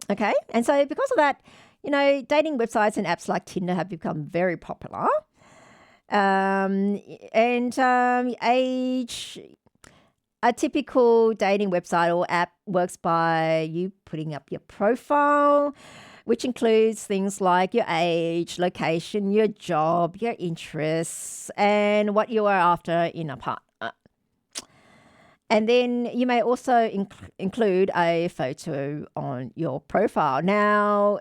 Okay. And so because of that, dating websites and apps like Tinder have become very popular. And age, a typical dating website or app works by you putting up your profile, which includes things like your age, location, your job, your interests, and what you are after in a partner. And then you may also include a photo on your profile. Now,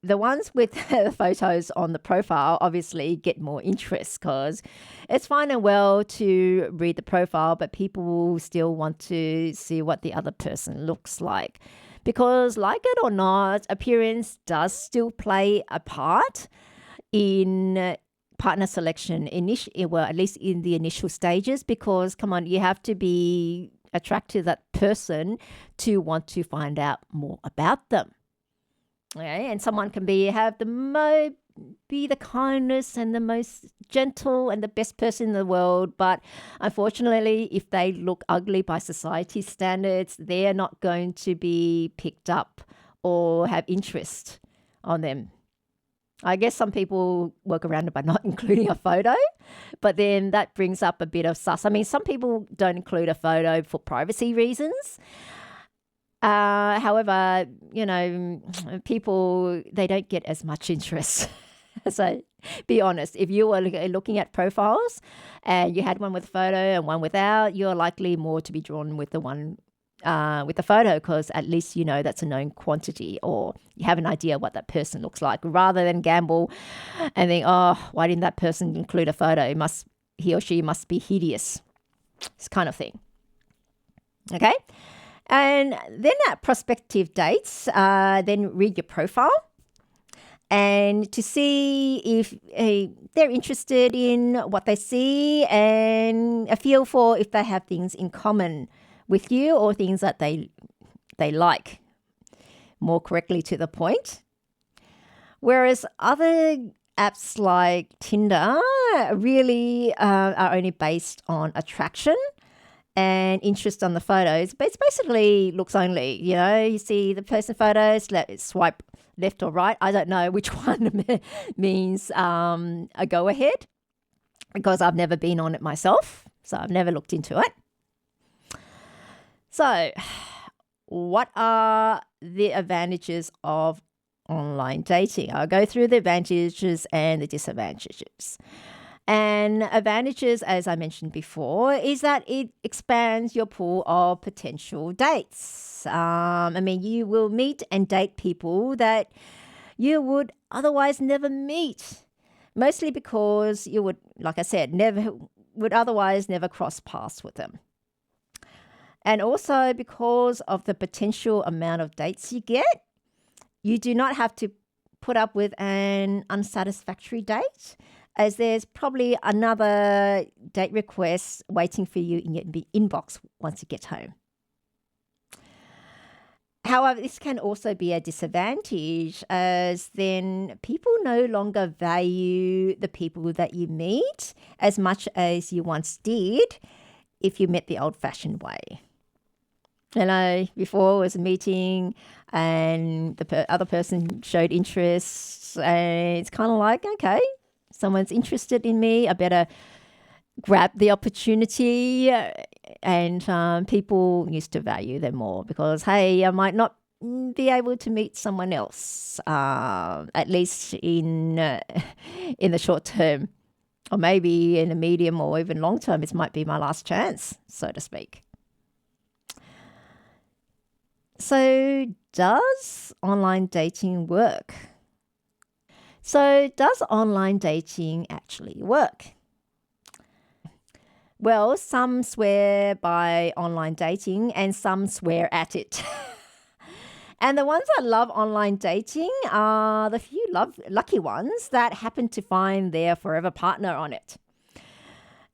the ones with the photos on the profile obviously get more interest because it's fine and well to read the profile, but people still want to see what the other person looks like. Because, like it or not, appearance does still play a part in partner selection, well, at least in the initial stages, because, come on, you have to be attracted to that person to want to find out more about them. Okay, and someone can be the kindest and the most gentle and the best person in the world, but unfortunately, if they look ugly by society standards, they're not going to be picked up or have interest on them. I guess some people work around it by not including a photo, but then that brings up a bit of sus. I mean, some people don't include a photo for privacy reasons. However, people, they don't get as much interest. So be honest, if you were looking at profiles and you had one with a photo and one without, you're likely more to be drawn with the one with the photo, because at least you know that's a known quantity, or you have an idea what that person looks like, rather than gamble and think, oh, why didn't that person include a photo? He or she must be hideous. This kind of thing. Okay? And then at prospective dates, then read your profile and to see if they're interested in what they see, and a feel for if they have things in common with you or things that they like, more correctly to the point. Whereas other apps like Tinder really are only based on attraction and interest on the photos, but it's basically looks only. You see the person photos, swipe left or right. I don't know which one means a go ahead, because I've never been on it myself, so I've never looked into it. So, what are the advantages of online dating? I'll go through the advantages and the disadvantages. And advantages, as I mentioned before, is that it expands your pool of potential dates. You will meet and date people that you would otherwise never meet, mostly because you would, like I said, would otherwise never cross paths with them. And also because of the potential amount of dates you get, you do not have to put up with an unsatisfactory date, as there's probably another date request waiting for you in your inbox once you get home. However, this can also be a disadvantage, as then people no longer value the people that you meet as much as you once did if you met the old-fashioned way. Before was a meeting and the other person showed interest, and it's kind of like, okay, someone's interested in me, I better grab the opportunity. And people used to value them more because, hey, I might not be able to meet someone else, at least in the short term, or maybe in the medium or even long term. It might be my last chance, so to speak. So does online dating work? So does online dating actually work? Well, some swear by online dating and some swear at it. And the ones that love online dating are the few lucky ones that happen to find their forever partner on it.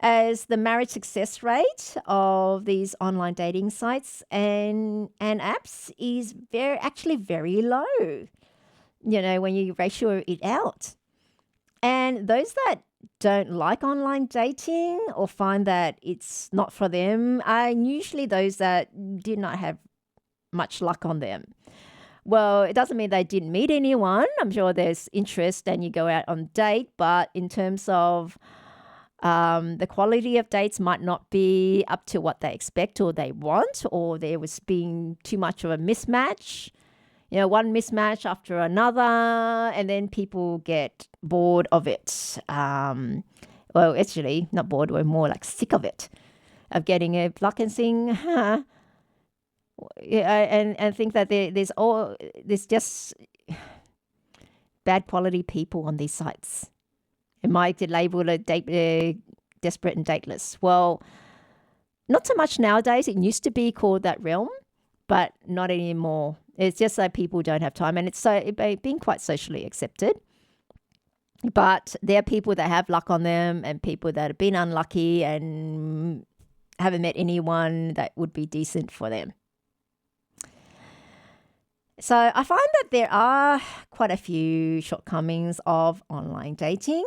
As the marriage success rate of these online dating sites and apps is actually very low, when you ratio it out. And those that don't like online dating or find that it's not for them are usually those that did not have much luck on them. Well, it doesn't mean they didn't meet anyone. I'm sure there's interest and you go out on a date, but in terms of the quality of dates might not be up to what they expect or they want, or there was being too much of a mismatch. One mismatch after another, and then people get bored of it. Well, actually, not bored, we're more like sick of it, of getting a block and saying, yeah, and think that there's just bad quality people on these sites. It might get labeled a desperate and dateless. Well, not so much nowadays. It used to be called that realm, but not anymore. It's just that people don't have time, and it's being quite socially accepted. But there are people that have luck on them and people that have been unlucky and haven't met anyone that would be decent for them. So I find that there are quite a few shortcomings of online dating.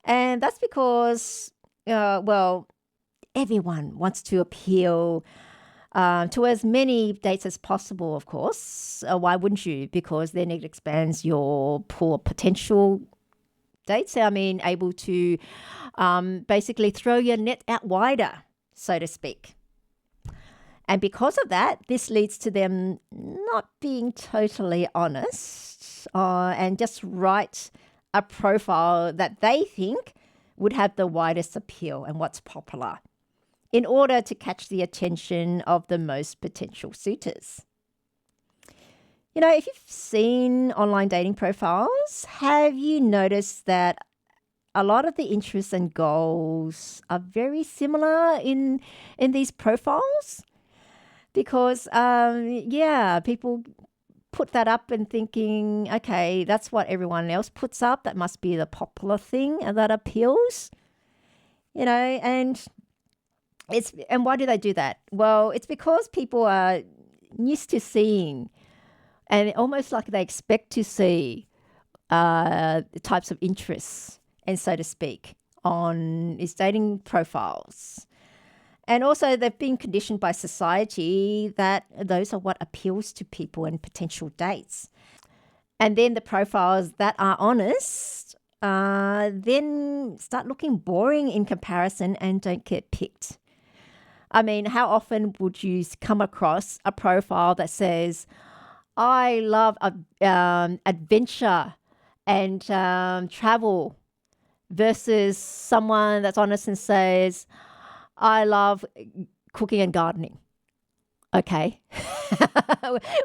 And that's because, everyone wants to appeal to as many dates as possible, of course. Why wouldn't you? Because then it expands your pool of potential dates. I mean, able to basically throw your net out wider, so to speak. And because of that, this leads to them not being totally honest and just write a profile that they think would have the widest appeal and what's popular in order to catch the attention of the most potential suitors. If you've seen online dating profiles, have you noticed that a lot of the interests and goals are very similar in these profiles? Because, people put that up and thinking, okay, that's what everyone else puts up. That must be the popular thing and that appeals, and why do they do that? Well, it's because people are used to seeing and almost like they expect to see the types of interests, and so to speak, on these dating profiles. And also they've been conditioned by society that those are what appeals to people and potential dates. And then the profiles that are honest then start looking boring in comparison and don't get picked. I mean, how often would you come across a profile that says, I love adventure and travel, versus someone that's honest and says, I love cooking and gardening. Okay.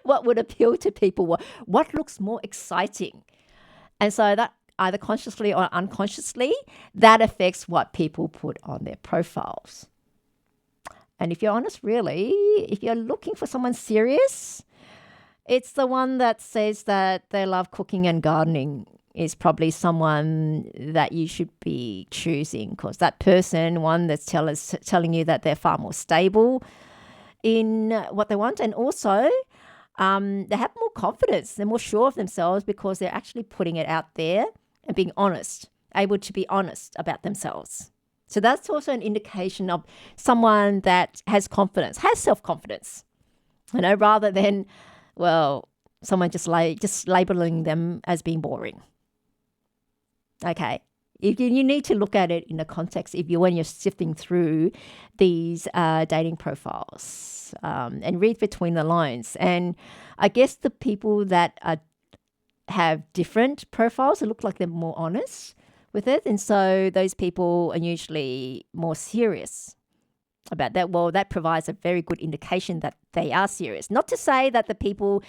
What would appeal to people? What looks more exciting? And so that either consciously or unconsciously, that affects what people put on their profiles. And if you're honest, really, if you're looking for someone serious, it's the one that says that they love cooking and gardening is probably someone that you should be choosing, because that person, one that's telling you that they're far more stable in what they want, and also they have more confidence, they're more sure of themselves because they're actually putting it out there and being honest, able to be honest about themselves. So that's also an indication of someone that has confidence, has self-confidence, rather than, someone just labeling them as being boring. Okay. You need to look at it in the context when you're sifting through these dating profiles and read between the lines. And I guess the people that have different profiles, it look like they're more honest with it. And so those people are usually more serious about that. Well, that provides a very good indication that they are serious. Not to say that the people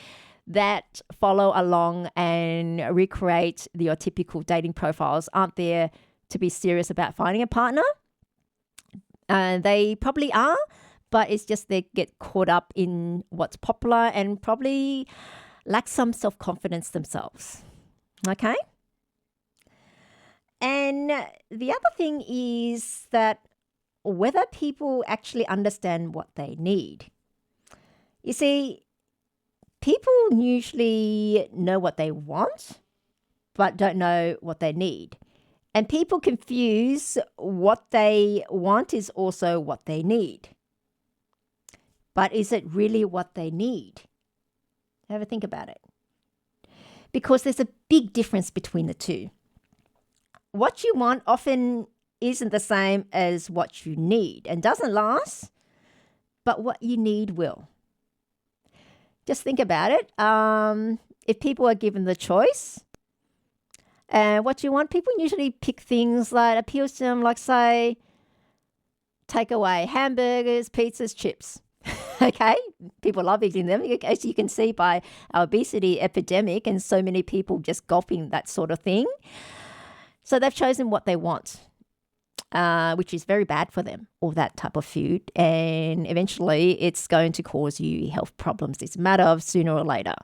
that follow along and recreate your typical dating profiles aren't there to be serious about finding a partner. They probably are, but it's just they get caught up in what's popular and probably lack some self-confidence themselves. Okay? And the other thing is that whether people actually understand what they need. You see, people usually know what they want, but don't know what they need. And people confuse what they want is also what they need. But is it really what they need? Have a think about it. Because there's a big difference between the two. What you want often isn't the same as what you need and doesn't last, but what you need will. Just think about it. If people are given the choice and what you want, people usually pick things that appeals to them, like say, take away hamburgers, pizzas, chips. Okay, people love eating them, as you can see by our obesity epidemic and so many people just gulping that sort of thing. So they've chosen what they want, which is very bad for them, all that type of food. And eventually it's going to cause you health problems. It's a matter of sooner or later.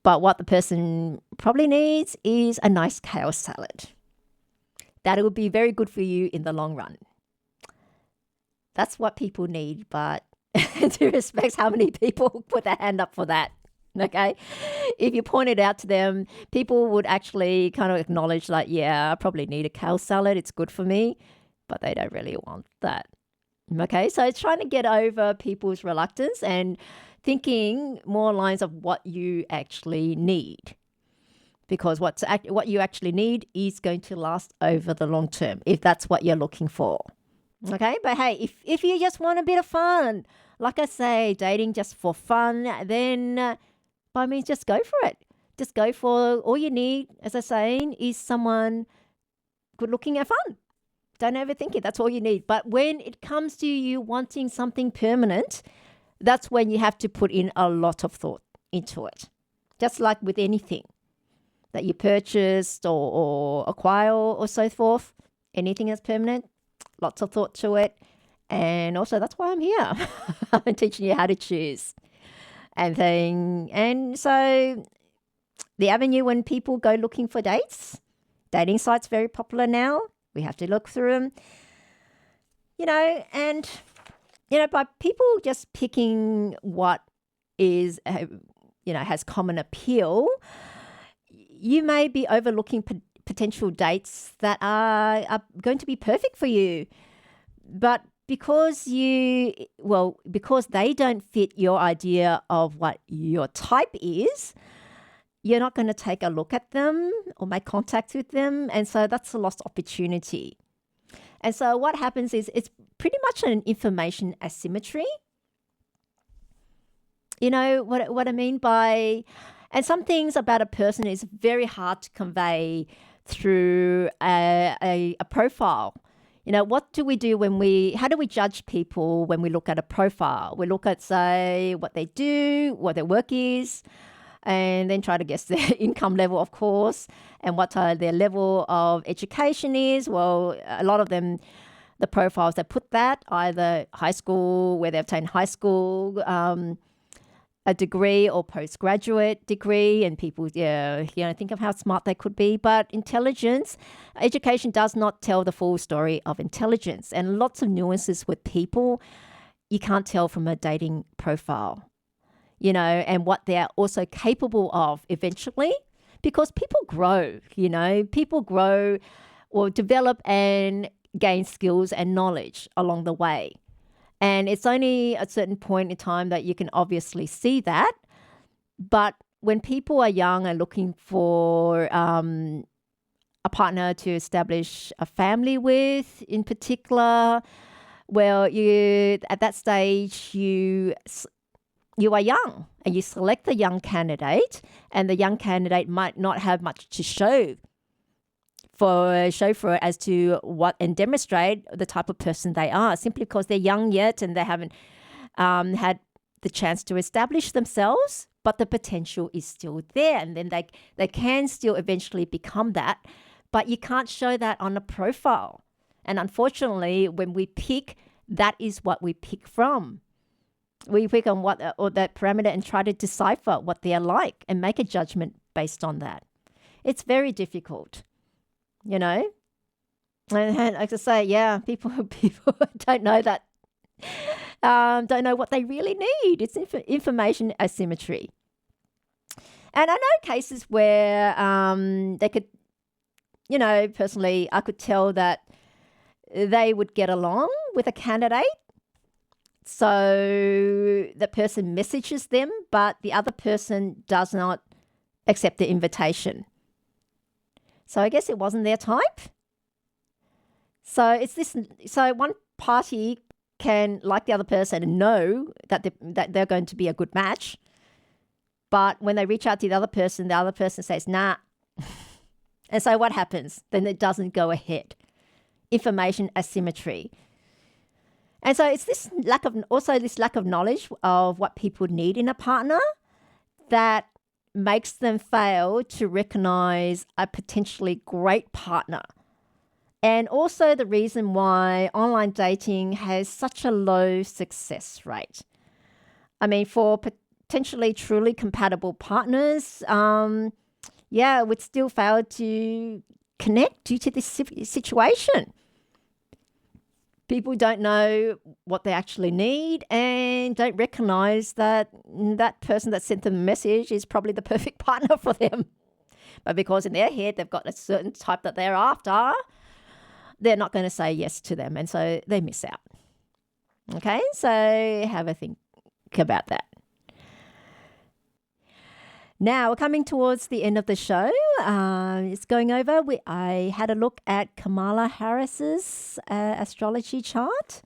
But what the person probably needs is a nice kale salad. That will be very good for you in the long run. That's what people need, but to respect how many people put their hand up for that. Okay. If you point it out to them, people would actually kind of acknowledge like, yeah, I probably need a kale salad. It's good for me, but they don't really want that. Okay. So it's trying to get over people's reluctance and thinking more lines of what you actually need. Because what you actually need is going to last over the long term, if that's what you're looking for. Okay. But hey, if you just want a bit of fun, like I say, dating just for fun, then by means, just go for it. Just go for all you need, as I'm saying, is someone good looking and fun. Don't overthink it. That's all you need. But when it comes to you wanting something permanent, that's when you have to put in a lot of thought into it. Just like with anything that you purchased or acquire or so forth, anything that's permanent, lots of thought to it. And also, that's why I'm here. I'm teaching you how to choose. And so the avenue when people go looking for dates, dating sites very popular now. We have to look through them, and by people just picking what is, has common appeal, you may be overlooking potential dates that are going to be perfect for you, but because they don't fit your idea of what your type is, you're not going to take a look at them or make contact with them. And so that's a lost opportunity. And so what happens is it's pretty much an information asymmetry. You know what I mean by, and some things about a person is very hard to convey through a profile. What do we do how do we judge people when we look at a profile? We look at, say, what they do, what their work is, and then try to guess their income level, of course, and what their level of education is. Well, a lot of them, the profiles that put that, either high school, where they obtained high school, a degree or postgraduate degree, and people, think of how smart they could be. But intelligence, education does not tell the full story of intelligence, and lots of nuances with people you can't tell from a dating profile, and what they're also capable of eventually, because people grow, people grow or develop and gain skills and knowledge along the way. And it's only a certain point in time that you can obviously see that. But when people are young and looking for a partner to establish a family with, in particular, well, at that stage, you are young and you select a young candidate, and the young candidate might not have much to show for it as to what and demonstrate the type of person they are, simply because they're young yet and they haven't had the chance to establish themselves, but the potential is still there, and then they can still eventually become that, but you can't show that on a profile. And unfortunately, when we pick, that is what we pick from. We pick on that parameter and try to decipher what they're like and make a judgment based on that. It's very difficult. And like I say, yeah, people don't know that, don't know what they really need. It's information asymmetry. And I know cases where they could, personally, I could tell that they would get along with a candidate So the person messages them, but the other person does not accept the invitation. So I guess it wasn't their type. So it's this. So one party can like the other person and know that they're going to be a good match. But when they reach out to the other person says, nah. And so what happens? Then it doesn't go ahead. Information asymmetry. And so it's this lack of knowledge of what people need in a partner that makes them fail to recognize a potentially great partner. And also the reason why online dating has such a low success rate. I mean, for potentially truly compatible partners, we'd still fail to connect due to this situation. People don't know what they actually need and don't recognize that that person that sent them a message is probably the perfect partner for them. But because in their head they've got a certain type that they're after, they're not going to say yes to them. And so they miss out. Okay, so have a think about that. Now, we're coming towards the end of the show. It's going over. I had a look at Kamala Harris's astrology chart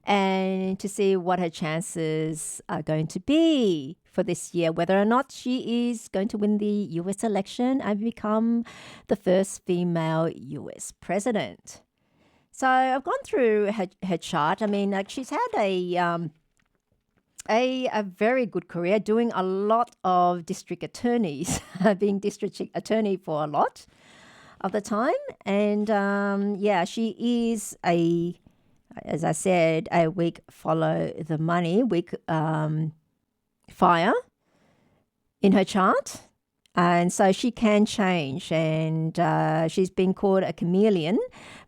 and to see what her chances are going to be for this year, whether or not she is going to win the US election and become the first female US president. So I've gone through her chart. I mean, she's had a very good career, doing a lot of district attorneys, being district attorney for a lot of the time. And she is as I said, a week follow the money, week fire in her chart. And so she can change. And she's been called a chameleon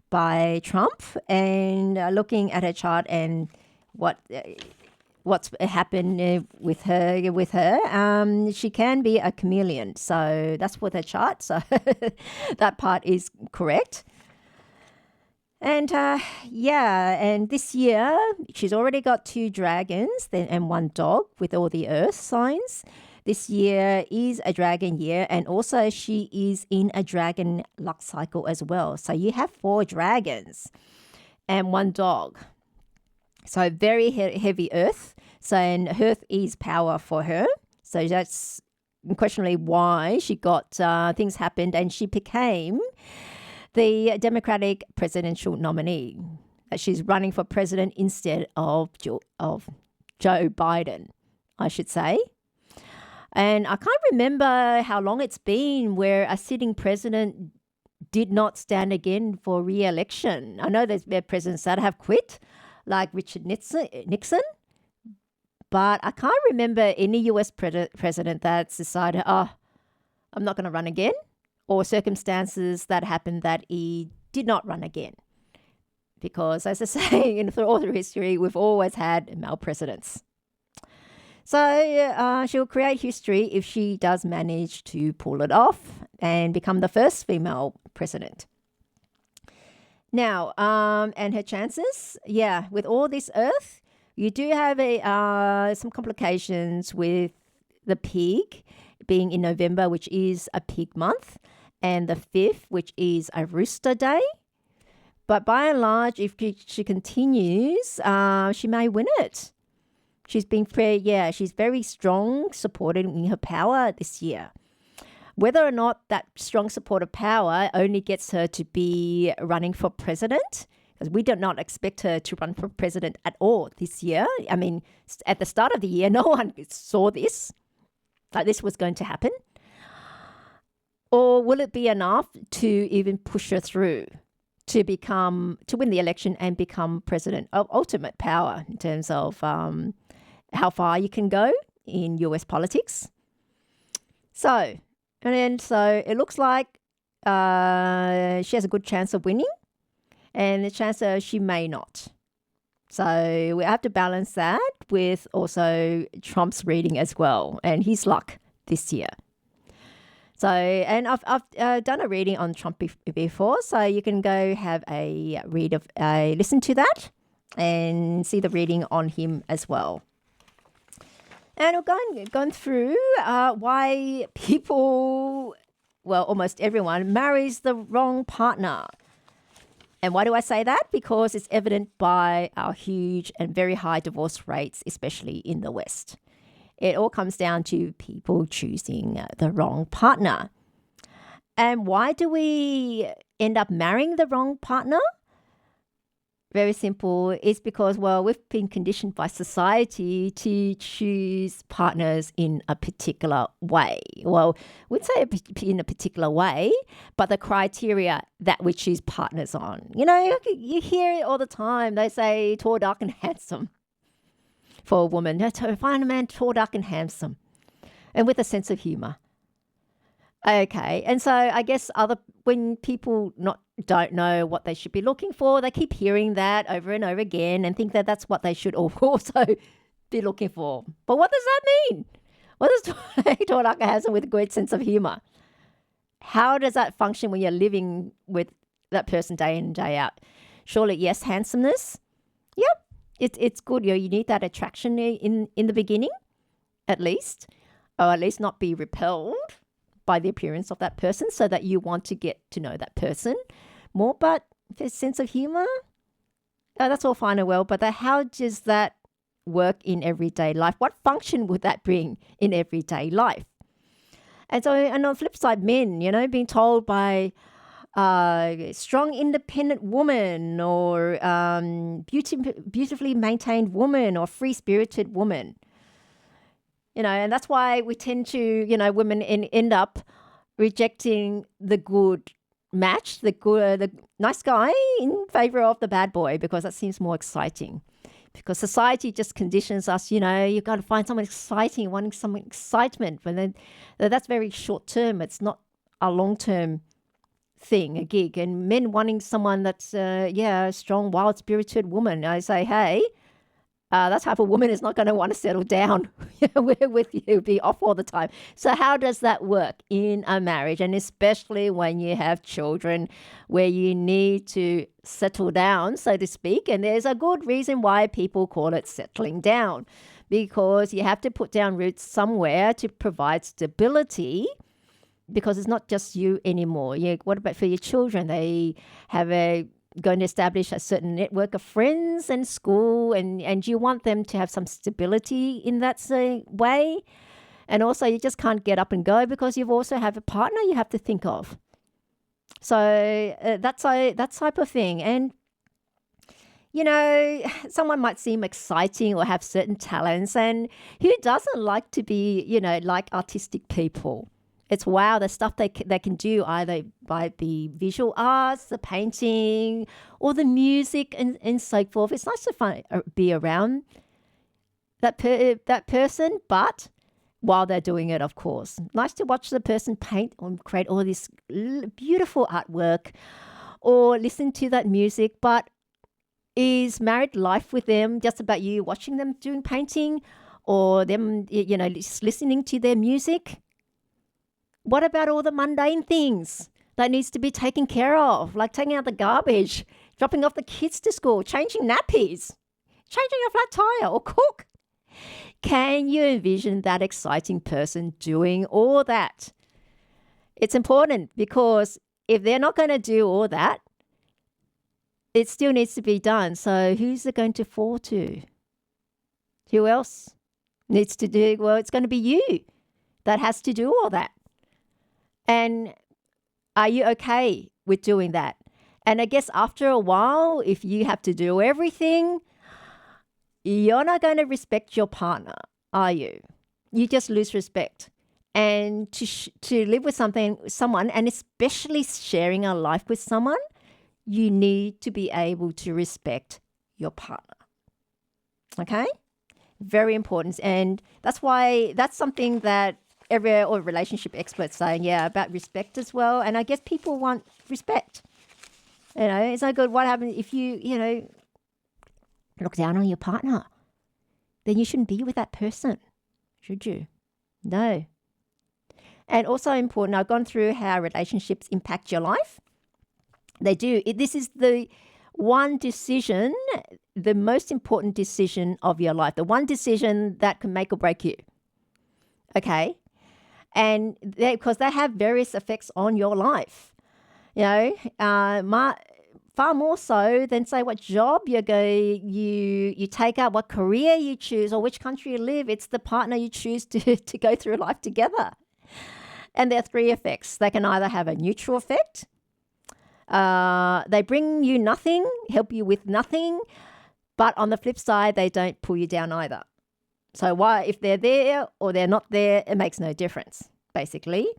by Trump. And looking at her chart and what's happened with her, she can be a chameleon. So that's with her chart. So that part is correct. And and this year she's already got 2 dragons and 1 dog with all the earth signs. This year is a dragon year, and also she is in a dragon luck cycle as well. So you have 4 dragons and 1 dog. So very heavy earth. So and earth is power for her. So that's unquestionably why she got things happened and she became the Democratic presidential nominee. She's running for president instead of Joe Biden, I should say. And I can't remember how long it's been where a sitting president did not stand again for re-election. I know there's been presidents that have quit, like Richard Nixon, but I can't remember any US president that's decided, I'm not going to run again, or circumstances that happened that he did not run again. Because, as I say, all through history, we've always had male presidents. So she'll create history if she does manage to pull it off and become the first female president. Now, and her chances, with all this earth, you do have some complications with the pig being in November, which is a pig month, and the 5th, which is a rooster day. But by and large, if she continues, she may win it. She's been she's very strong, supported in her power this year. Whether or not that strong support of power only gets her to be running for president, because we do not expect her to run for president at all this year. I mean, at the start of the year, no one saw this, that this was going to happen. Or will it be enough to even push her through to win the election and become president of ultimate power in terms of how far you can go in US politics? So it looks like she has a good chance of winning, and the chance that she may not. So we have to balance that with also Trump's reading as well, and his luck this year. So, and I've done a reading on Trump before, so you can go have a listen to that and see the reading on him as well. And we're going through why people, well, almost everyone, marries the wrong partner. And why do I say that? Because it's evident by our huge and very high divorce rates, especially in the West. It all comes down to people choosing the wrong partner. And why do we end up marrying the wrong partner? Very simple. It's because, well, we've been conditioned by society to choose partners in a particular way. Well, we'd say in a particular way, but the criteria that we choose partners on. You know, you hear it all the time. They say tall, dark, and handsome for a woman. Find a man tall, dark, and handsome, and with a sense of humor. Okay, and so I guess when people don't know what they should be looking for, they keep hearing that over and over again and think that that's what they should also be looking for. But what does that mean? What does tall, dark, and handsome with a great sense of humor? How does that function when you're living with that person day in and day out? Surely, yes, handsomeness. Yep, it's good. You need that attraction in the beginning, at least, or at least not be repelled by the appearance of that person, so that you want to get to know that person more. But the sense of humor, that's all fine and well, but how does that work in everyday life? What function would that bring in everyday life? And so, and on the flip side, men, being told by strong, independent woman, or beautifully maintained woman, or free-spirited woman. And that's why we tend to, women end up rejecting the good match, the nice guy, in favor of the bad boy, because that seems more exciting. Because society just conditions us, you've got to find someone exciting, wanting some excitement. But then that's very short term. It's not a long term thing, a gig. And men wanting someone that's, a strong, wild spirited woman. I say, hey, that type of woman is not going to want to settle down with you, be off all the time. So how does that work in a marriage? And especially when you have children, where you need to settle down, so to speak. And there's a good reason why people call it settling down, because you have to put down roots somewhere to provide stability, because it's not just you anymore. What about for your children? They have going to establish a certain network of friends and school, and you want them to have some stability in that way. And also, you just can't get up and go, because you also have a partner you have to think of. So that type of thing. And someone might seem exciting or have certain talents, and who doesn't like to be like artistic people? It's wow, the stuff they can do, either by the visual arts, the painting, or the music, and so forth. It's nice to be around that person, but while they're doing it, of course. Nice to watch the person paint or create all this beautiful artwork, or listen to that music. But is married life with them just about you watching them doing painting, or them, just listening to their music? What about all the mundane things that needs to be taken care of, like taking out the garbage, dropping off the kids to school, changing nappies, changing a flat tire, or cook? Can you envision that exciting person doing all that? It's important, because if they're not going to do all that, it still needs to be done. So who's it going to fall to? Who else needs to do? Well, it's going to be you that has to do all that. And are you okay with doing that? And I guess after a while, if you have to do everything, you're not going to respect your partner, are you? You just lose respect. And to live with someone, and especially sharing a life with someone, you need to be able to respect your partner. Okay? Very important. And that's something that every relationship experts saying, about respect as well. And I guess people want respect. It's no good. What happens if you, look down on your partner? Then you shouldn't be with that person, should you? No. And also important, I've gone through how relationships impact your life. They do. This is one decision, the most important decision of your life, the one decision that can make or break you. Okay? And because they have various effects on your life. You know, far more so than say what job you take up, what career you choose, or which country you live. It's the partner you choose to go through life together. And there are three effects. They can either have a neutral effect. They bring you nothing, help you with nothing, but on the flip side, they don't pull you down either. So if they're there or they're not there, it makes no difference, basically.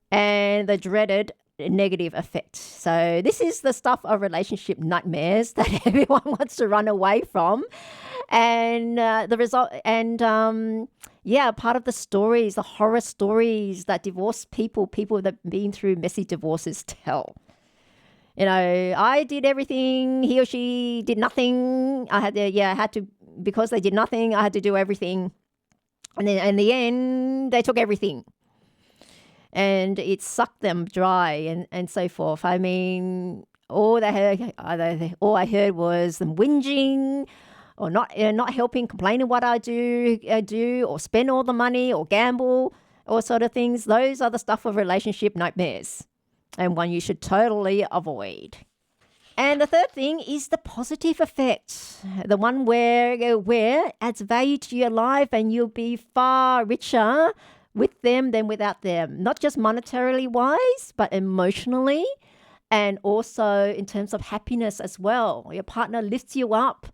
And the dreaded negative effect. So this is the stuff of relationship nightmares that everyone wants to run away from. And the result, and part of the stories, the horror stories that divorced people that have been through messy divorces tell. You know, I did everything, he or she did nothing. I had to, because they did nothing, I had to do everything. And then in the end, they took everything. And it sucked them dry and so forth. I mean, all I heard was them whinging or not helping, complaining what I do, or spend all the money or gamble, all sort of things. Those are the stuff of relationship nightmares, and one you should totally avoid. And the third thing is the positive effect, the one where it adds value to your life and you'll be far richer with them than without them. Not just monetarily wise, but emotionally and also in terms of happiness as well. Your partner lifts you up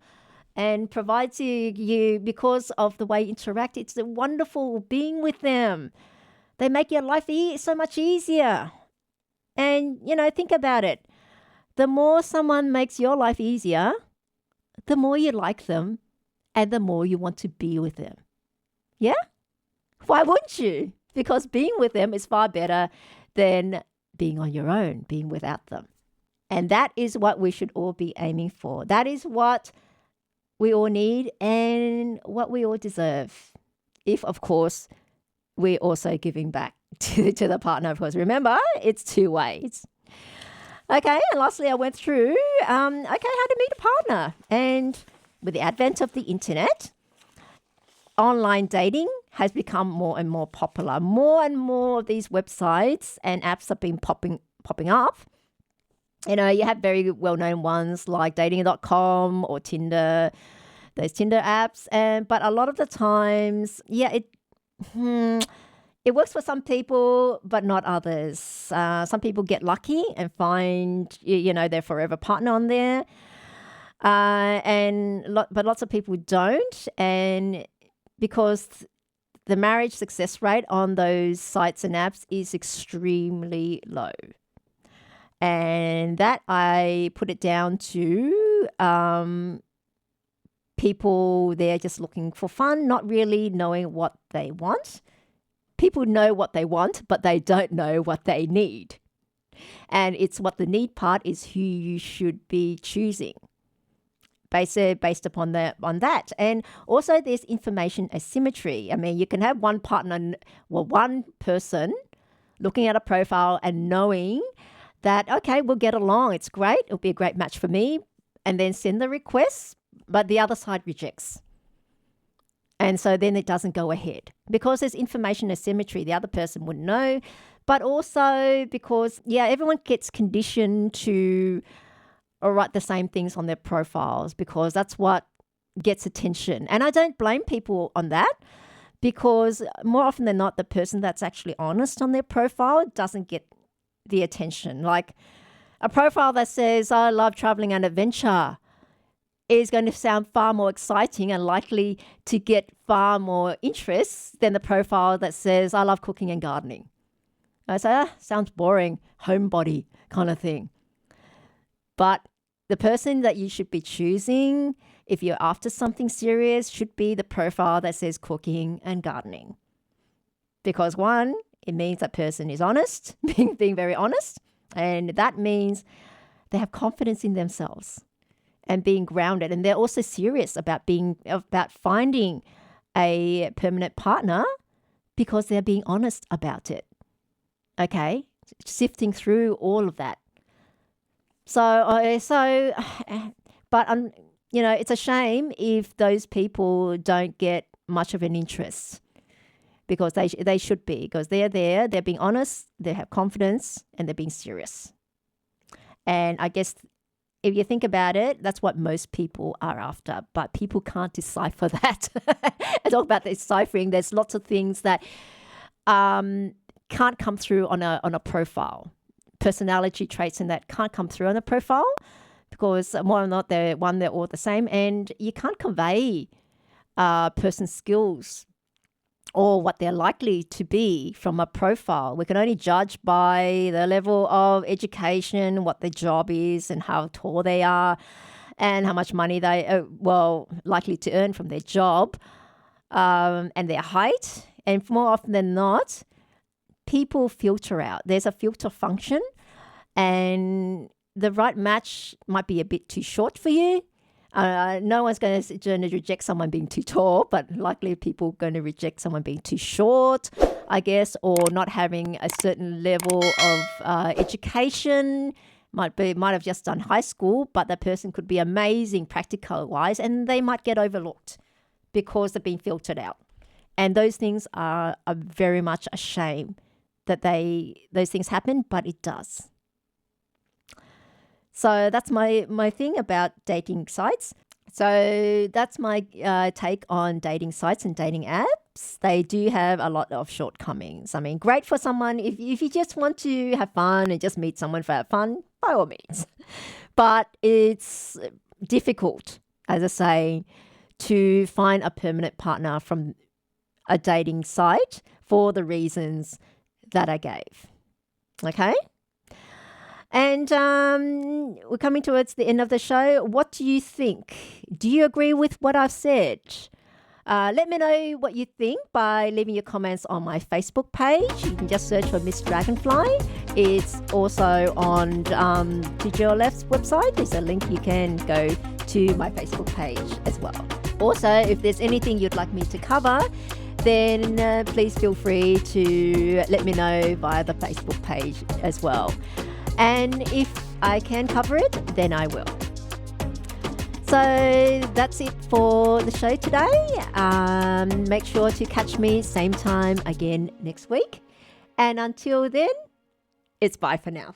and provides you because of the way you interact. It's wonderful being with them. They make your life so much easier. And, think about it. The more someone makes your life easier, the more you like them and the more you want to be with them. Yeah? Why wouldn't you? Because being with them is far better than being on your own, being without them. And that is what we should all be aiming for. That is what we all need and what we all deserve. If, of course, we're also giving back to the partner, of course. Remember, it's two ways. Okay, and lastly, I went through, how to meet a partner. And with the advent of the internet, online dating has become more and more popular. More and more of these websites and apps have been popping up. You have very well-known ones like dating.com or Tinder, those Tinder apps. But a lot of the times, it works for some people, but not others. Some people get lucky and find, their forever partner on there. But lots of people don't. And because the marriage success rate on those sites and apps is extremely low. And that I put it down to people, they're just looking for fun, not really knowing what they want. People know what they want, but they don't know what they need. And it's what the need part is who you should be choosing based upon that. And also there's information asymmetry. I mean, you can have one person looking at a profile and knowing that, okay, we'll get along. It's great. It'll be a great match for me. And then send the request, but the other side rejects. And so then it doesn't go ahead because there's information asymmetry. The other person wouldn't know, but also because, everyone gets conditioned to write the same things on their profiles because that's what gets attention. And I don't blame people on that because more often than not, the person that's actually honest on their profile doesn't get the attention. Like a profile that says, I love traveling and adventure is going to sound far more exciting and likely to get far more interest than the profile that says, I love cooking and gardening. I say, sounds boring, homebody kind of thing. But the person that you should be choosing, if you're after something serious, should be the profile that says cooking and gardening. Because one, it means that person is honest, being very honest. And that means they have confidence in themselves and being grounded. And they're also serious about finding a permanent partner because they're being honest about it. Okay? Sifting through all of that. But it's a shame if those people don't get much of an interest, because they should be, because they're there, they're being honest, they have confidence, and they're being serious. And I guess if you think about it, that's what most people are after, but people can't decipher that. I talk about deciphering. There's lots of things that can't come through on a profile. Personality traits and that can't come through on a profile, because more or not they're all the same, and you can't convey a person's skills or what they're likely to be from a profile. We can only judge by the level of education, what their job is, and how tall they are, and how much money they are likely to earn from their job, and their height. And more often than not, people filter out. There's a filter function, and the right match might be a bit too short for you. No one's going to reject someone being too tall, but likely people are going to reject someone being too short, I guess, or not having a certain level of education. Might have just done high school, but that person could be amazing practical-wise, and they might get overlooked because they're being filtered out. And those things are very much a shame that those things happen, but it does. So that's my thing about dating sites. So that's my take on dating sites and dating apps. They do have a lot of shortcomings. I mean, great for someone if you just want to have fun and just meet someone for fun, by all means. But it's difficult, as I say, to find a permanent partner from a dating site for the reasons that I gave. Okay? And we're coming towards the end of the show. What do you think? Do you agree with what I've said? Let me know what you think by leaving your comments on my Facebook page. You can just search for Miss Dragonfly. It's also on Digital Left's website. There's a link you can go to my Facebook page as well. Also, if there's anything you'd like me to cover, then please feel free to let me know via the Facebook page as well. And if I can cover it, then I will. So that's it for the show today. Make sure to catch me same time again next week. And until then, it's bye for now.